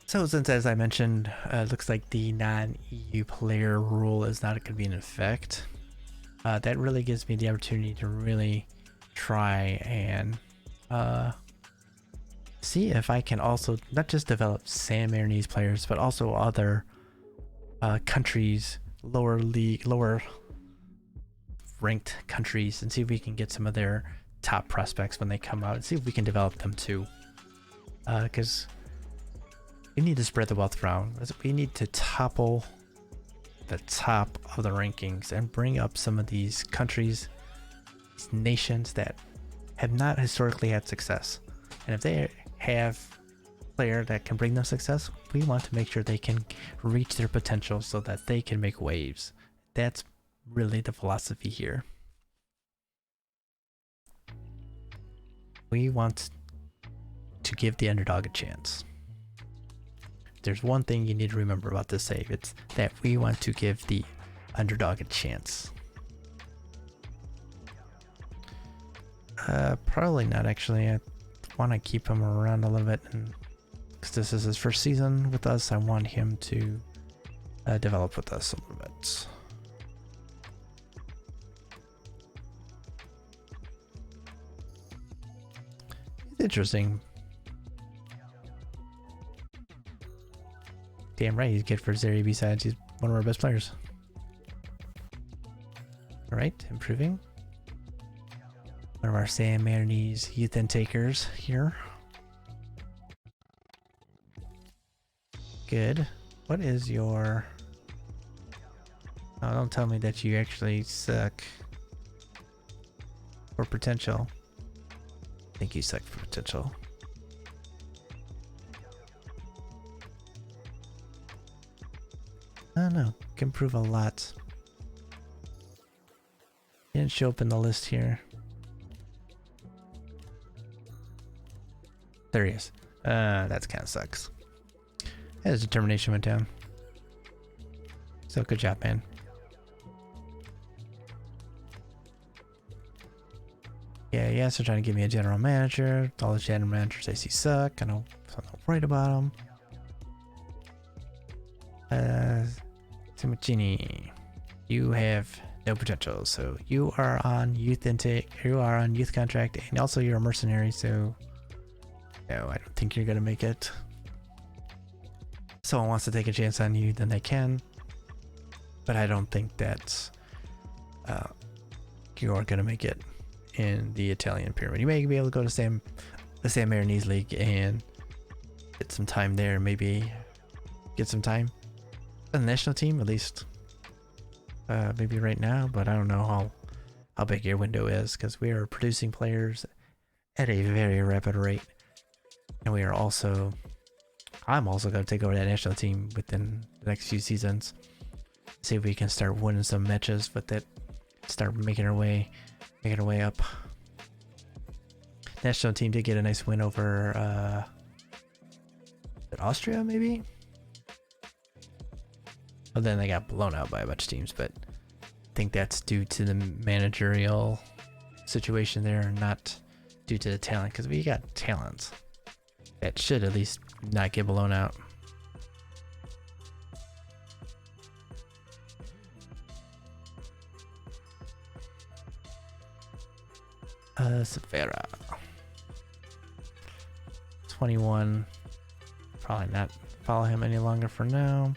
So since, as I mentioned, it looks like the non-EU player rule is not going to be in effect. That really gives me the opportunity to really try and see if I can also not just develop San Marinese players, but also other countries, lower ranked countries, and see if we can get some of their top prospects when they come out and see if we can develop them too. Because we need to spread the wealth around. We need to topple the top of the rankings and bring up some of these countries, these nations that have not historically had success. And if they have a player that can bring them success, we want to make sure they can reach their potential so that they can make waves. That's really the philosophy here. We want to give the underdog a chance. There's one thing you need to remember about this save. It's that we want to give the underdog a chance. Probably not actually. I want to keep him around a little bit, and because this is his first season with us, I want him to develop with us a little bit. It's interesting. Damn right, he's good for Serie B sides. He's one of our best players. Alright, improving. One of our San Marinese youth intakers here. Good. What is your... Oh, don't tell me that you actually suck for potential. I think you suck for potential. I don't know. Can improve a lot. Didn't show up in the list here. There he is. That kind of sucks. His determination went down. So good job, man. Yeah, so trying to give me a general manager. All the general managers I see suck. I know, so I'm not worried about them. Timocini, you have no potential, so you are on youth intake. You are on youth contract, and also you're a mercenary. So no, I don't think you're gonna make it. If someone wants to take a chance on you, then they can. But I don't think that you are gonna make it in the Italian pyramid. You may be able to go to the San Marinese League and get some time there. Maybe get some time on the national team, at least. Maybe right now, but I don't know how big your window is, because we are producing players at a very rapid rate, and we are also. I'm also going to take over that national team within the next few seasons. See if we can start winning some matches with it. Start making our way up. National team did get a nice win over Austria, maybe? Well, then they got blown out by a bunch of teams, but I think that's due to the managerial situation there, not due to the talent, because we got talent that should at least not get blown out. Severa. 21. Probably not follow him any longer for now.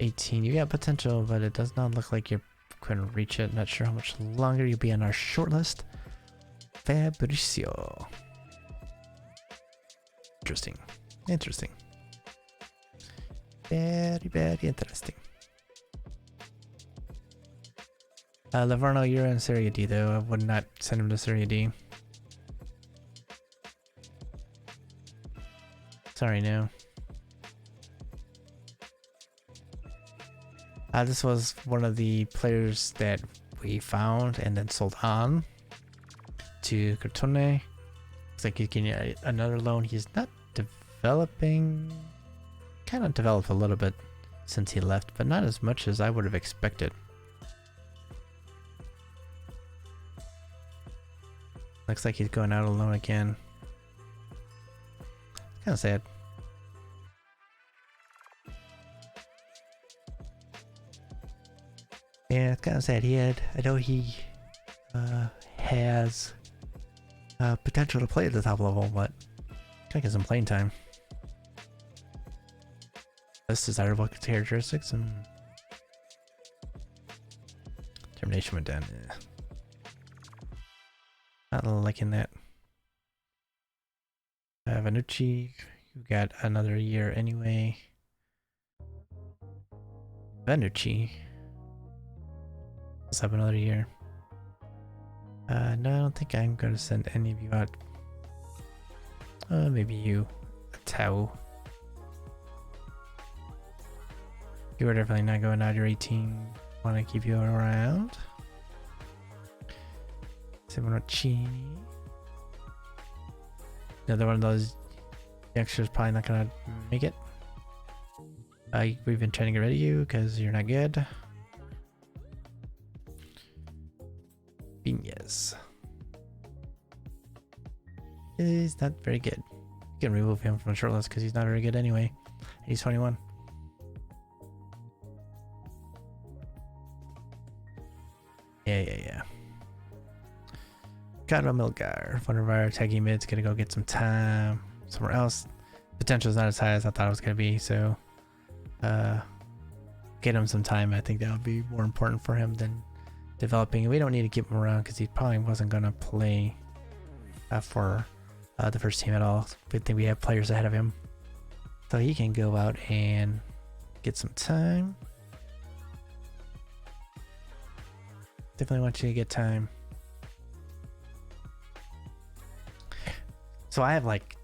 18. You got potential, but it does not look like you're going to reach it. Not sure how much longer you'll be on our short list. Fabricio. Interesting. Interesting. Very, very interesting. Livorno, you're in Serie D though. I would not send him to Serie D. Sorry, no. This was one of the players that we found and then sold on to Crotone. Looks like he's getting another loan. He's not developing. Kind of developed a little bit since he left, but not as much as I would have expected. Looks like he's going out alone again. Kind of sad. Yeah, it's kind of sad. I know he has potential to play at the top level, but gotta get some playing time. Less desirable characteristics and termination went down. Yeah. Not liking that. Vanucci, you got another year anyway. Vanucci. Let's have another year. No, I don't think I'm going to send any of you out. Maybe you. Tau. You are definitely not going out. You're 18. Want to keep you around. Simoncini. Another one of those youngsters probably not going to make it. We've been trying to get rid of you because you're not good. Yes. He's not very good. You can remove him from the short list because he's not very good anyway. He's 21. Yeah. Got a Milgar. One of our taggy mids gonna go get some time somewhere else. Potential is not as high as I thought it was gonna be, so get him some time. I think that would be more important for him than developing. We don't need to keep him around because he probably wasn't gonna play for the first team at all. Good thing we have players ahead of him, so he can go out and get some time. Definitely want you to get time. So I have like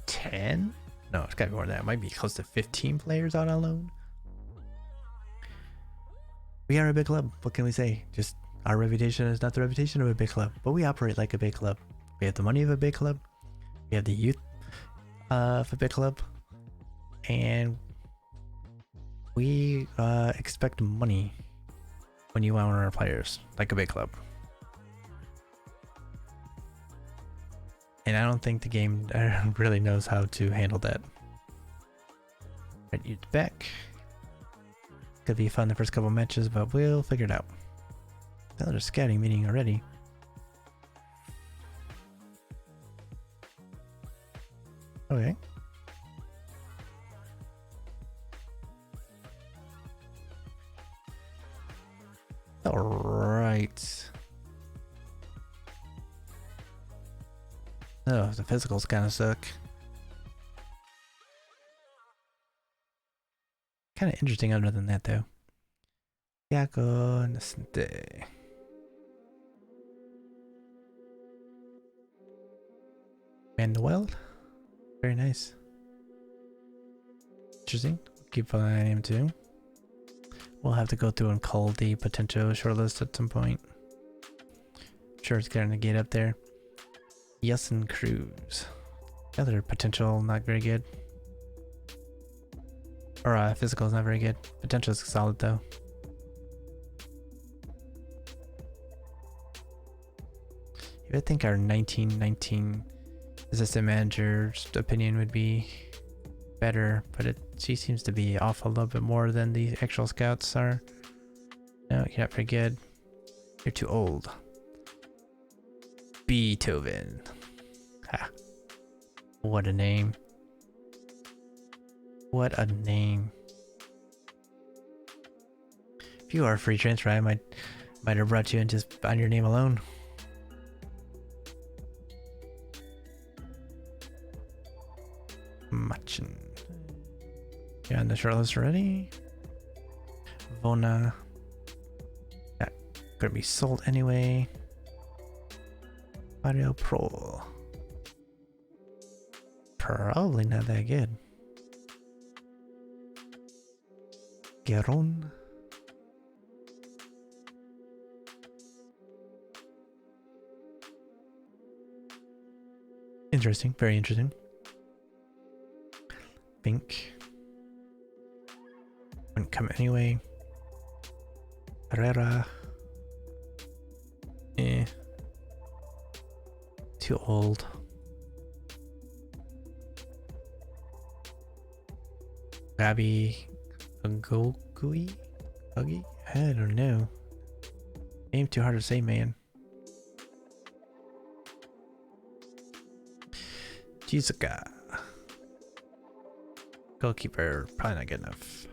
10? No, it's gotta be more than that. It might be close to 15 players out on loan. We are a big club. What can we say? Just our reputation is not the reputation of a big club, but we operate like a big club. We have the money of a big club. We have the youth of a big club. And we expect money when you want our players like a big club. And I don't think the game really knows how to handle that. Right, you're back. Could be fun the first couple matches, but we'll figure it out. Another scouting meeting already. Okay. All right. Oh, the physicals kind of suck. Kind of interesting other than that, though. Yaco Nascente. Manuel. Very nice. Interesting. Keep an eye on him too. We'll have to go through and cull the potential shortlist at some point. Sure, it's gonna get up there. Yes, and Cruz. Other potential, not very good. Or physical is not very good. Potential is solid though. I think our 1919 assistant manager's opinion would be better, but she seems to be off a little bit more than the actual scouts are. No, you're not very good. You're too old. Beethoven. Ha. What a name. What a name. If you are a free transfer, I might have brought you in just on your name alone. Machin. You're on the shortlist already. Vona. That could be sold anyway. Mario Pro. Probably not that good. Geron. Interesting, very interesting. Pink. Wouldn't come anyway. Herrera. Eh. Too old. Gabi Gogui? Huggy? I don't know. Name too hard to say, man. Jizuka. Goalkeeper, probably not good enough.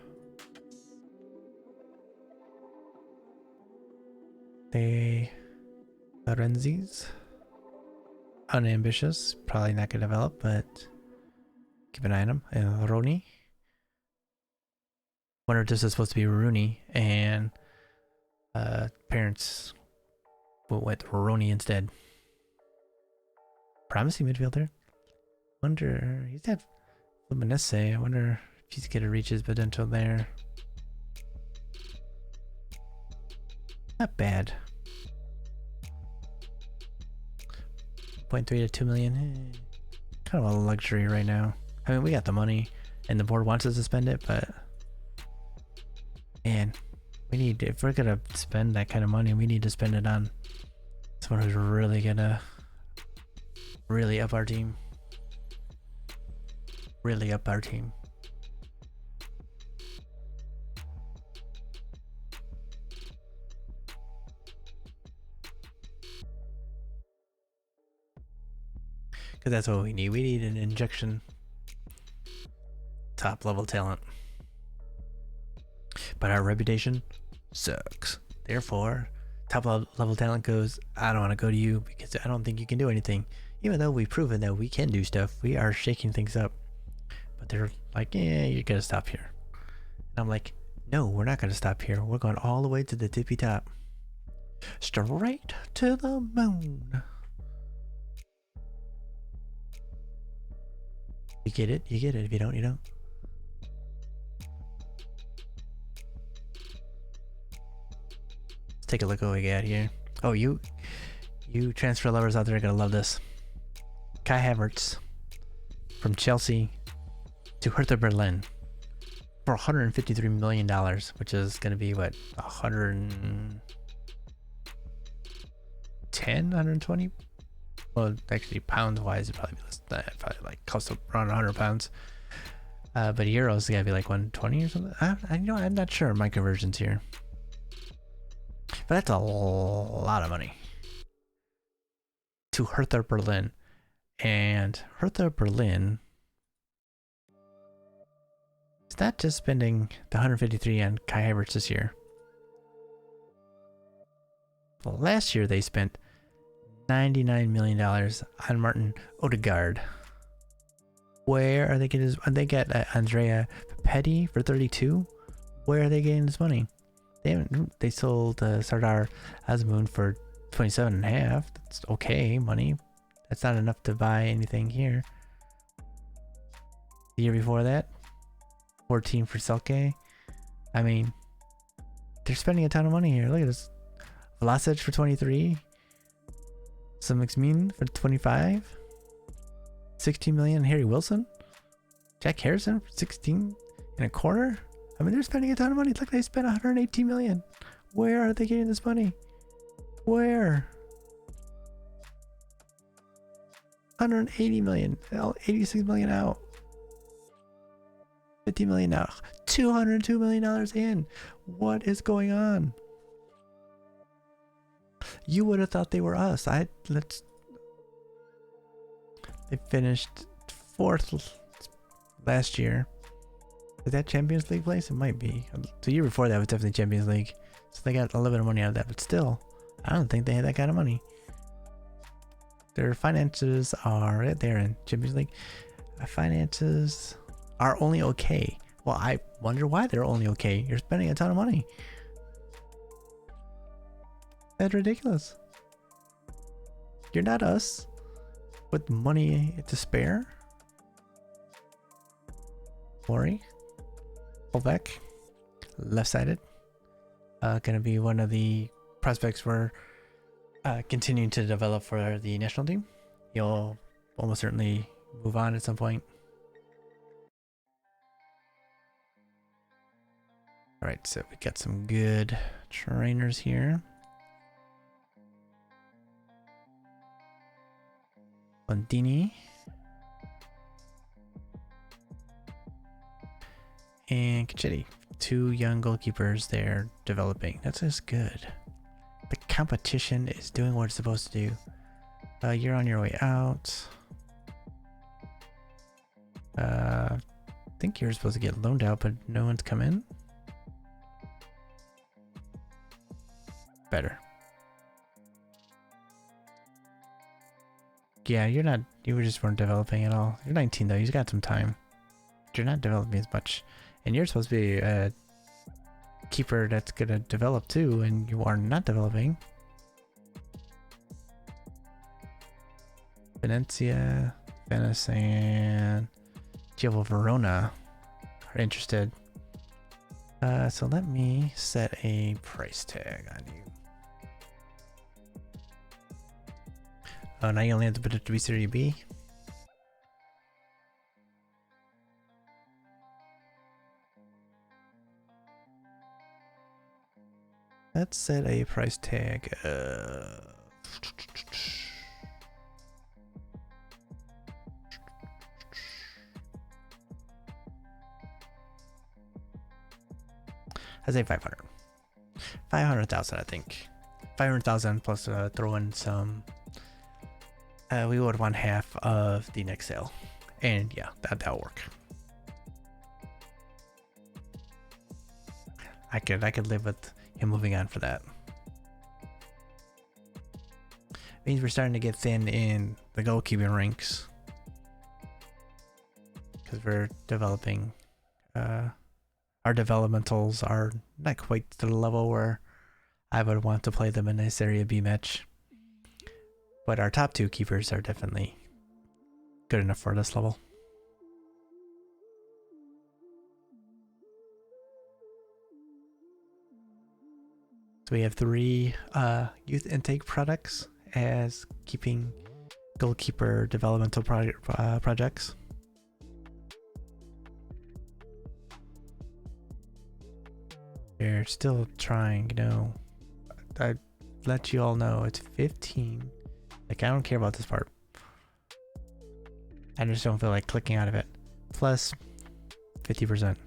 The Lorenzis. Unambitious, probably not gonna develop, but keep an eye on him. And Roni. Wonder if this is supposed to be Rooney, and parents went with Roni instead. Promising midfielder. Wonder he's got Luminese. I wonder if he's gonna reach his potential there. Not bad. 0.3 to 2 million. Kind of a luxury right now. I mean, we got the money, and the board wants us to spend it, but man, we need, if we're gonna spend that kind of money, we need to spend it on someone who's really gonna really up our team. Really up our team. Because that's what we need. We need an injection. Top level talent. But our reputation sucks. Therefore, top level talent goes, I don't want to go to you because I don't think you can do anything. Even though we've proven that we can do stuff, we are shaking things up. But they're like, yeah, you're going to stop here. And I'm like, no, we're not going to stop here. We're going all the way to the tippy top. Straight to the moon. You get it? You get it. If you don't, you don't. Let's take a look what we got here. Oh, you transfer lovers out there are going to love this. Kai Havertz from Chelsea to Hertha Berlin for $153 million, which is going to be what, 120? Well, actually, pounds wise, it'd probably be less than that. Probably like cost around 100 pounds. But euros is going to be like 120 or something. I'm not sure my conversions here. But that's a lot of money to Hertha Berlin. And Hertha Berlin is not just spending the 153 on Kai Havertz this year. Well, last year they spent $99 million on Martin Odegaard. Where are they getting his? They got Andrea Petty for 32. Where are they getting this money? They sold Sardar Azmoun for 27.5. That's okay money. That's not enough to buy anything here. The year before that, 14 for Selke. I mean, they're spending a ton of money here. Look at this. Vlasic for 23. Some Xmin for 25. 16 million. Harry Wilson. Jack Harrison for 16 and a quarter. I mean, they're spending a ton of money. Look, they spent 118 million. Where are they getting this money? Where? 180 million. 86 million out. 50 million out. $202 million in. What is going on? You would have thought they were us. They finished 4th last year. Is that Champions League place? It might be. The year before that was definitely Champions League. So they got a little bit of money out of that, but still, I don't think they had that kind of money. Their finances are right there in Champions League. Finances are only okay. Well, I wonder why they're only okay. You're spending a ton of money. That's ridiculous. You're not us with money to spare. Lori, fullback, left-sided. Gonna be one of the prospects we're continuing to develop for the national team. He'll almost certainly move on at some point. All right, so we got some good trainers here. Bandini. And Cachetti. 2 young goalkeepers there developing. That's just good. The competition is doing what it's supposed to do. You're on your way out. I think you're supposed to get loaned out, but no one's come in. Better. Yeah, you weren't developing at all. You're 19 though, you've got some time. You're not developing as much. And you're supposed to be a keeper that's gonna develop too, and you are not developing. Venezia, Venice, and Giovo Verona are interested. So let me set a price tag on you. Oh, now you only have to put it to be Serie B. Let's set a price tag of I say 500. 500,000, I think. 500,000 plus throw in some. We would want half of the next sale, and yeah, that'll work. I could live with him moving on for that. Means we're starting to get thin in the goalkeeping ranks because we're developing. Our developmentals are not quite to the level where I would want to play them in a Serie B match. But our top 2 keepers are definitely good enough for this level. So we have 3 youth intake products as keeping goalkeeper developmental projects. They're still trying, I let you all know it's 15. Like, I don't care about this part. I just don't feel like clicking out of it. Plus 50%.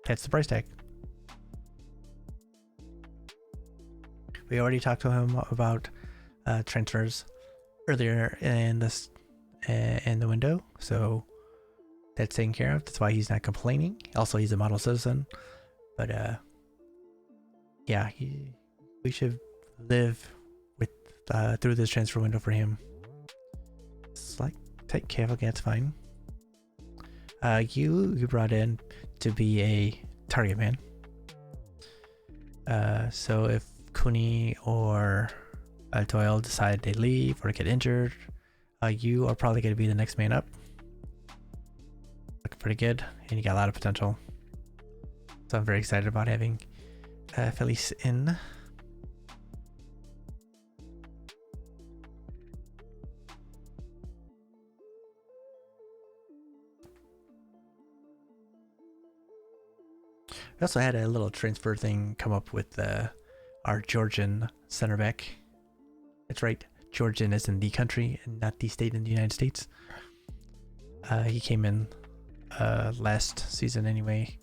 That's the price tag. We already talked to him about transfers earlier in the window, so that's taken care of. That's why he's not complaining. Also, he's a model citizen, but yeah, we should live with through this transfer window for him. It's like take care of, that's fine. You brought in to be a target man. So if Cooney or Doyle decide they leave or get injured, you are probably going to be the next man up. Looking pretty good, and you got a lot of potential. So I'm very excited about having Felice in. I also had a little transfer thing come up with our Georgian center back. That's right, Georgian is in the country and not the state in the United States. He came in last season anyway,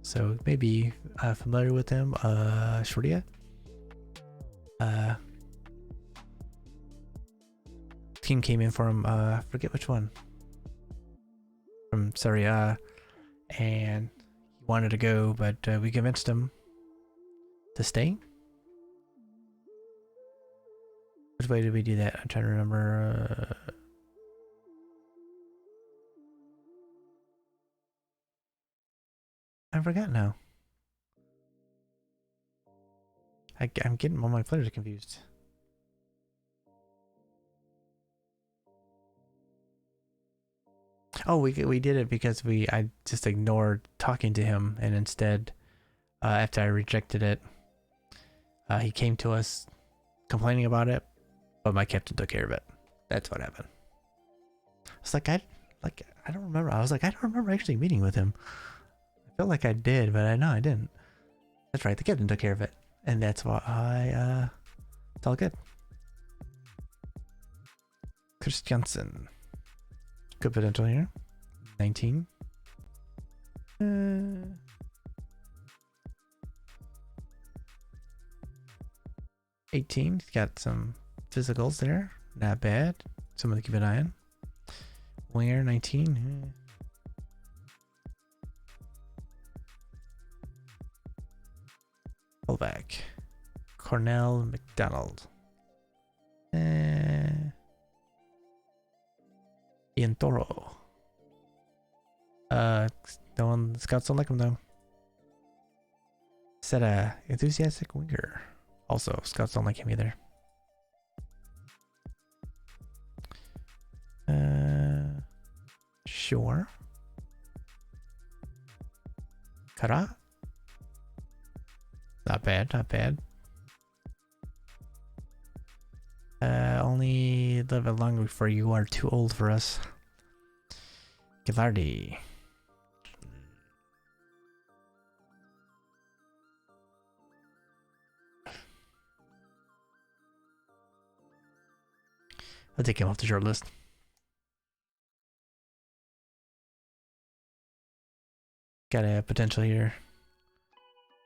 so maybe familiar with him. Shordia. Team came in for him. Forget which one. From Serie A, and he wanted to go, but we convinced him to stay. Which way did we do that? I'm trying to remember. I forgot now. I'm getting all my players confused. Oh, we did it because I just ignored talking to him, and instead, after I rejected it, he came to us complaining about it, but my captain took care of it. That's what happened. It's like I don't remember. I was like, I don't remember actually meeting with him. I felt like I did, but I know I didn't. That's right, the captain took care of it, and that's why it's all good. Christiansen. Good potential here. 19. 18. He's got some physicals there. Not bad. Someone to keep an eye on. Winger 19. Fullback. Cornell McDonald. Ian Toro. No one scouts don't like him though. Said enthusiastic winger. Also, scouts don't like him either. Sure. Kara. Not bad, not bad. Only a little bit longer before you are too old for us. Gilardi. I'll take him off the short list. Got a potential here.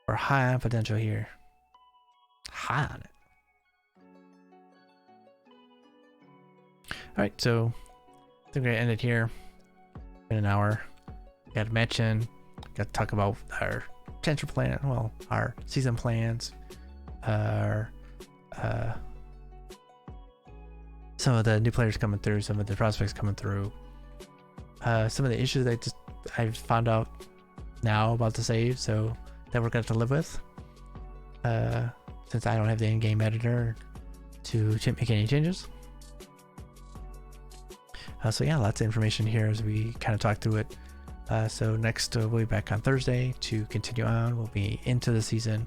Or high potential here. High on it. Alright, so I think we're gonna end it here. In an hour. Got a match in. Got to talk about our transfer plan. Well, our season plans. Our some of the new players coming through. Some of the prospects coming through. Some of the issues that I found out now about the save, so that we're gonna have to live with. Since I don't have the in-game editor to make any changes. So yeah, lots of information here as we kind of talk through it. So next we'll be back on Thursday to continue on. We'll be into the season.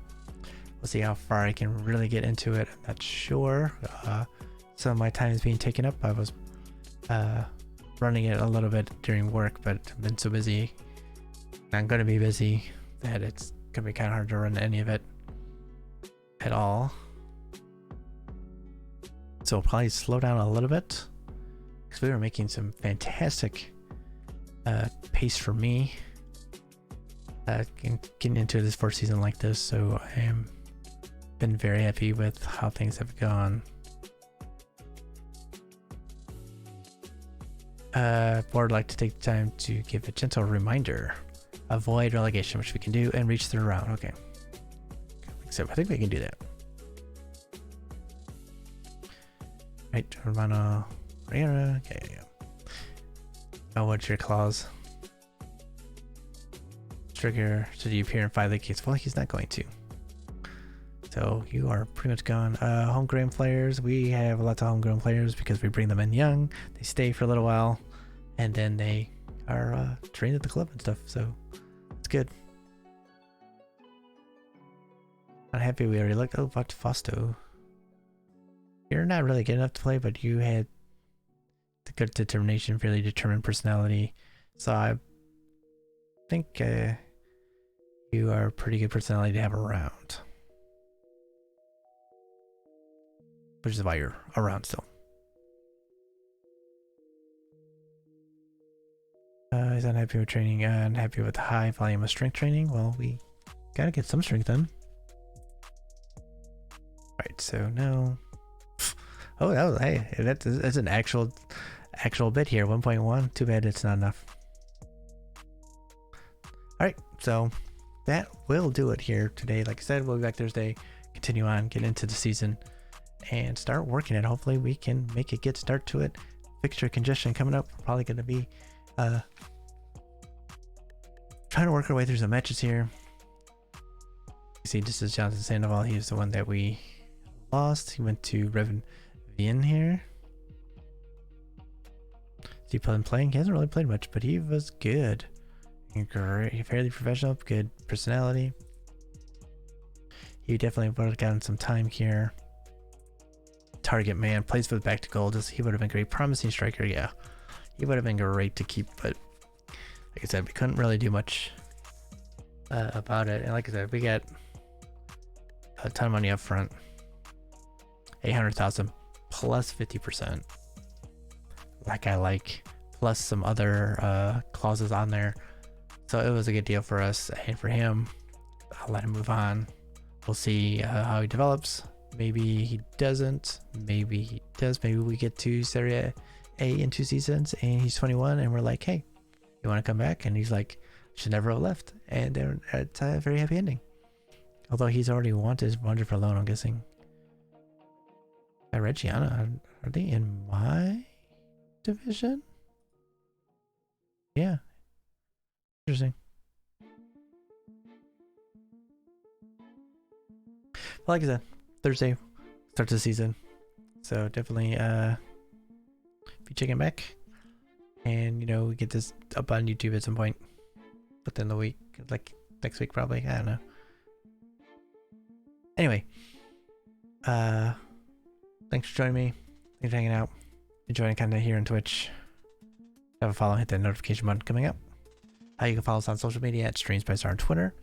We'll see how far I can really get into it. I'm not sure. Some of my time is being taken up. I was running it a little bit during work, but I've been so busy. I'm going to be busy that it's going to be kind of hard to run any of it at all. So I'll probably slow down a little bit. Because we were making some fantastic pace for me getting into this first season like this, so I am been very happy with how things have gone. Board would like to take the time to give a gentle reminder: avoid relegation, which we can do, and reach through round. Okay, so I think we can do that. Right, Romano. Okay. Oh, what's your clause? Trigger. Should you appear in 5 league games? Well, he's not going to. So you are pretty much gone. Homegrown players. We have lots of homegrown players because we bring them in young. They stay for a little while, and then they are trained at the club and stuff. So it's good. Not happy we already looked. Oh, fuck Fausto. You're not really good enough to play, but you had the good determination, fairly determined personality. So I think you are a pretty good personality to have around. Which is why you're around still. He's unhappy with training, unhappy with high volume of strength training. Well, we gotta get some strength then. Right, so no. Oh, that was, hey, that's an actual bit here. 1.1. Too bad it's not enough. Alright, so that will do it here today. Like I said, we'll be back Thursday, continue on, get into the season, and start working it. Hopefully we can make a good start to it. Fixture congestion coming up. We're probably going to be trying to work our way through some matches here. You see, this is Jonathan Sandoval. He's the one that we lost. He went to Revan Vian here. Is he playing? He hasn't really played much, but he was good. Great, fairly professional, good personality. He definitely would have gotten some time here. Target man, plays for the back to goal. He would have been great. Promising striker, yeah. He would have been great to keep, but like I said, we couldn't really do much about it. And like I said, we got a ton of money up front. 800,000 plus 50%. Like I like, plus some other clauses on there. So it was a good deal for us and for him. I'll let him move on. We'll see how he develops. Maybe he doesn't. Maybe he does. Maybe we get to Serie A in 2 seasons and he's 21 and we're like, hey, you want to come back? And he's like, should never have left. And it's a very happy ending. Although he's already wanted for loan, I'm guessing. Reggiana, are they in my division? Yeah. Interesting. Well, like I said, Thursday starts the season. So definitely be checking back. And, you know, we get this up on YouTube at some point within the week. Like next week, probably. I don't know. Anyway. Thanks for joining me. Thanks for hanging out. Enjoying content here on Twitch. Have a follow, hit that notification button coming up. You can follow us on social media at StreamsByStar on Twitter.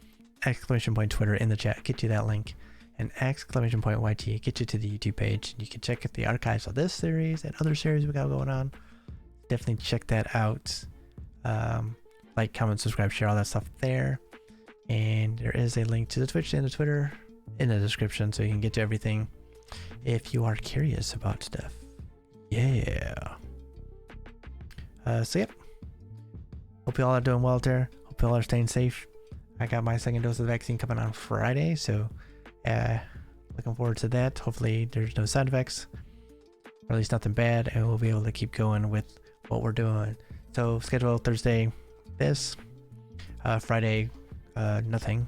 Exclamation point Twitter in the chat. Get you that link. And exclamation point YT. Get you to the YouTube page. You can check out the archives of this series and other series we got going on. Definitely check that out. Like, comment, subscribe, share, all that stuff there. And there is a link to the Twitch and the Twitter in the description so you can get to everything if you are curious about stuff. Yeah. So yep. Hope you all are doing well there. Hope you all are staying safe. I got my second dose of the vaccine coming on Friday, so looking forward to that. Hopefully there's no side effects, or at least nothing bad, and we'll be able to keep going with what we're doing. So schedule Thursday this, Friday nothing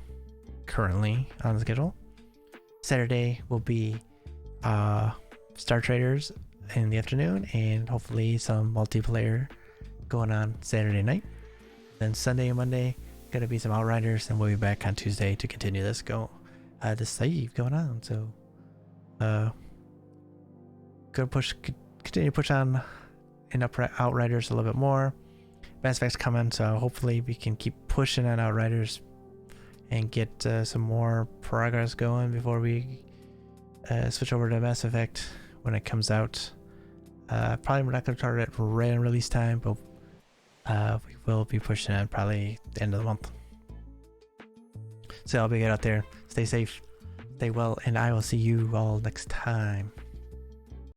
currently on the schedule. Saturday will be Star Traders in the afternoon, and hopefully some multiplayer going on Saturday night. Then Sunday and Monday gonna be some Outriders, and we'll be back on Tuesday to continue this this save going on. So continue to push on in Outriders a little bit more. Mass Effect's coming, so hopefully we can keep pushing on Outriders and get some more progress going before we switch over to Mass Effect when it comes out. Probably we're not going to target random release time, but we will be pushing it probably the end of the month. So I'll be good out there. Stay safe, stay well, and I will see you all next time.